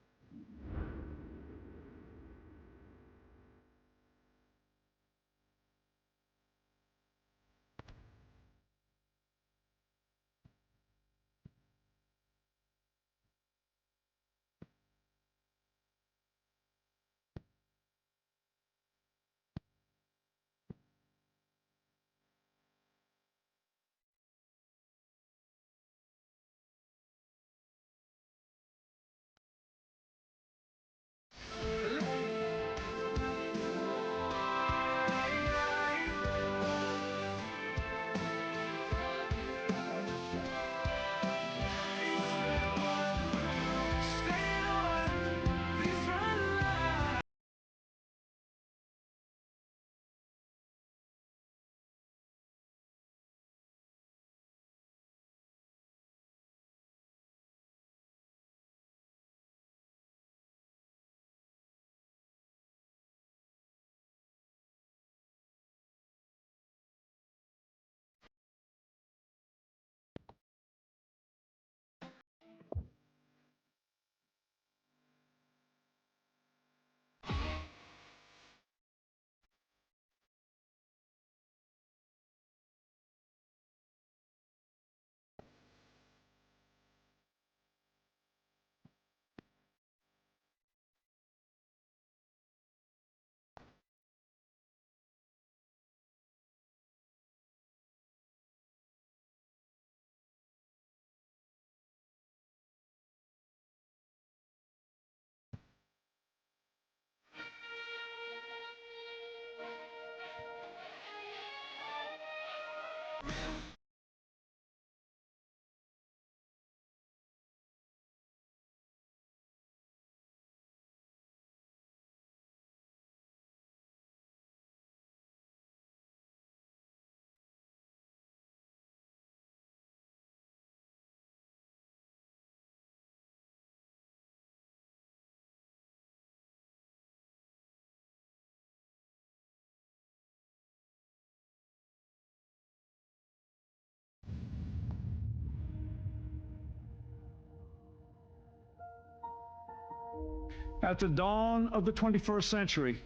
At the dawn of the 21st century,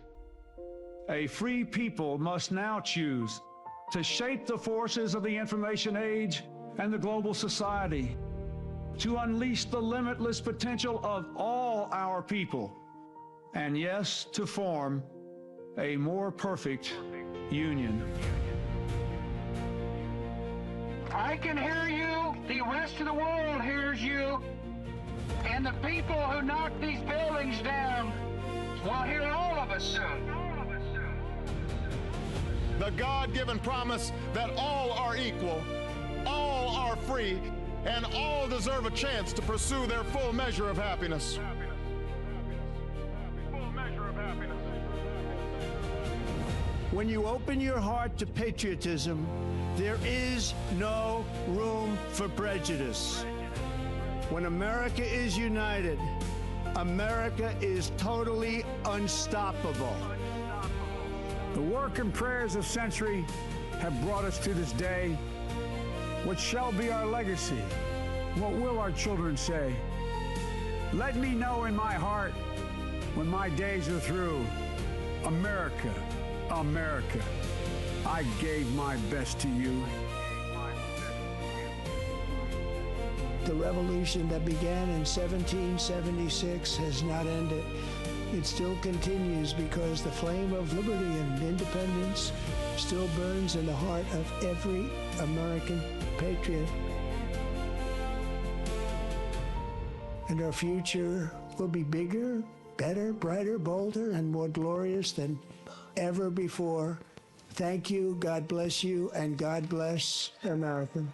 a free people must now choose to shape the forces of the information age and the global society, to unleash the limitless potential of all our people, and yes, to form a more perfect union. I can hear you, the rest of the world hears you, and the people who knock these buildings down will hear all of us soon. The God-given promise that all are equal, all are free, and all deserve a chance to pursue their full measure of happiness. When you open your heart to patriotism, there is no room for prejudice. When America is united, America is totally unstoppable. The work and prayers of century have brought us to this day. What shall be our legacy? What will our children say? Let me know in my heart when my days are through. America, America, I gave my best to you. The revolution that began in 1776 has not ended. It still continues because the flame of liberty and independence still burns in the heart of every American patriot. And our future will be bigger, better, brighter, bolder, and more glorious than ever before. Thank you, God bless you, and God bless America.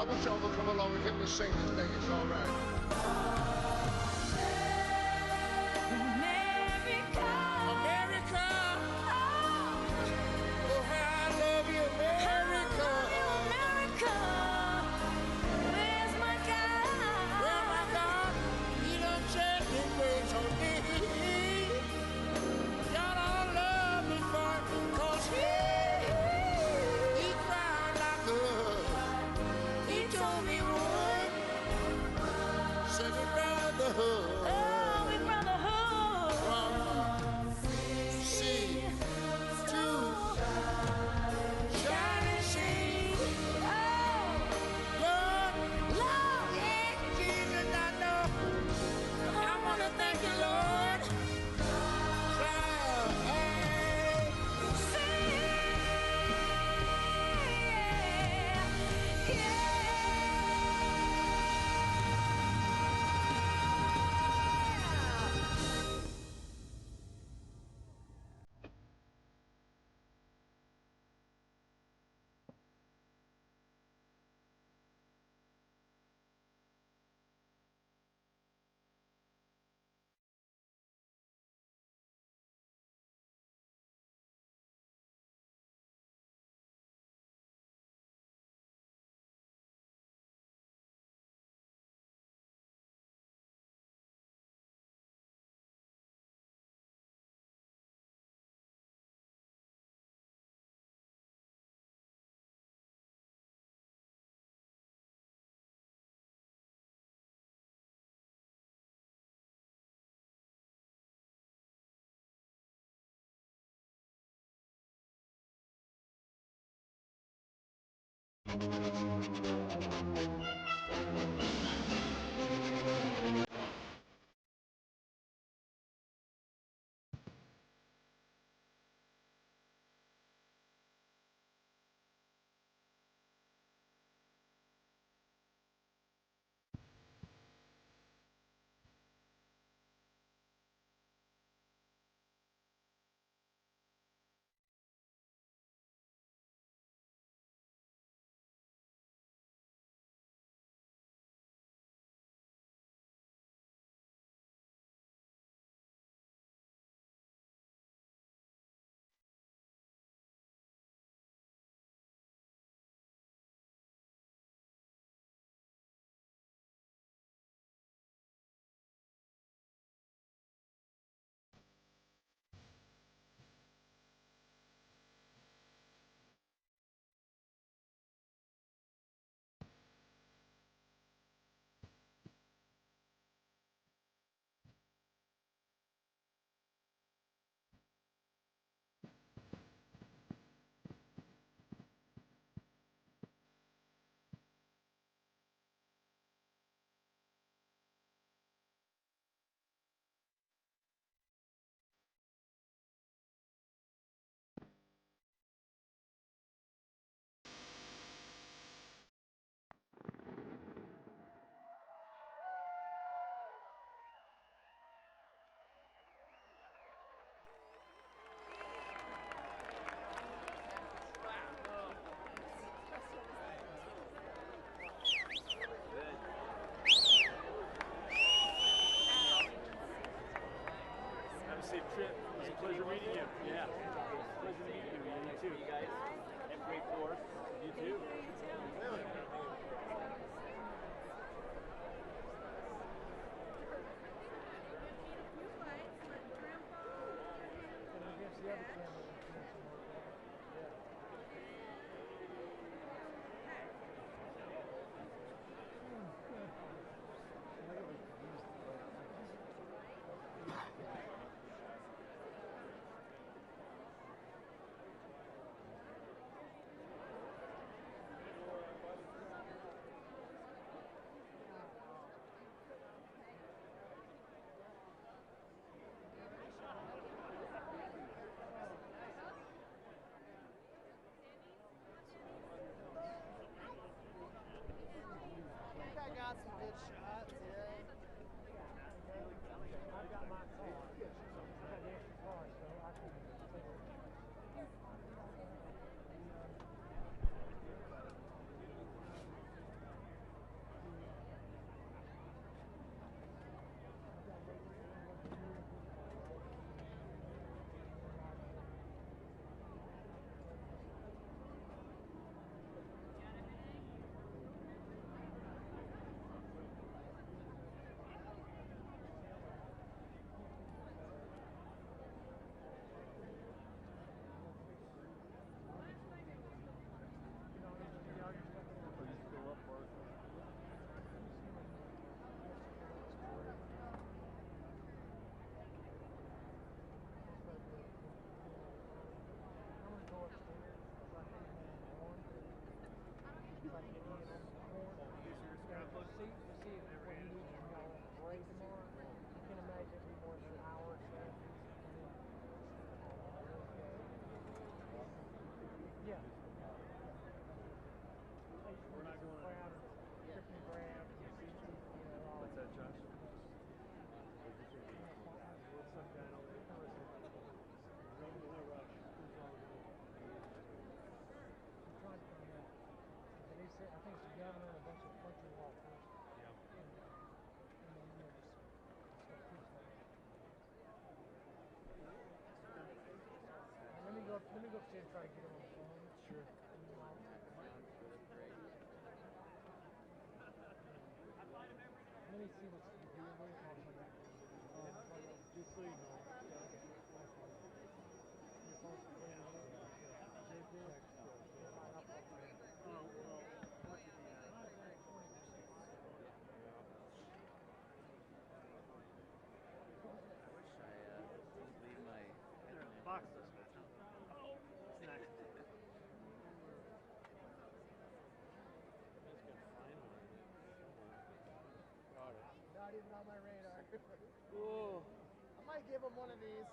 I want y'all to come along and help me sing this thing. It's all right. America. America. Oh, how I love you, America. America. Where's my God? Where's my God? He done shed his grace on me. Y'all don't love me for it, 'cause he cried like a, he told me what, said we brotherhood. Oh, we brotherhood. From sea to shining sea. Oh, Lord, Lord, yeah, Jesus, I know. I want to thank you, Lord. Safe trip. It was a pleasure meeting you. Yeah. Pleasure meeting you. You too. You guys have a great Fourth. You too. Let me go upstairs and try to get him on the phone. Sure. Let me see what's doing. What are you talking about? Just so you know. Your phone's playing out. Oh, well, what did you have? Leave my box this way. Oh, nice. Not even on my radar. Ooh. I might give him one of these.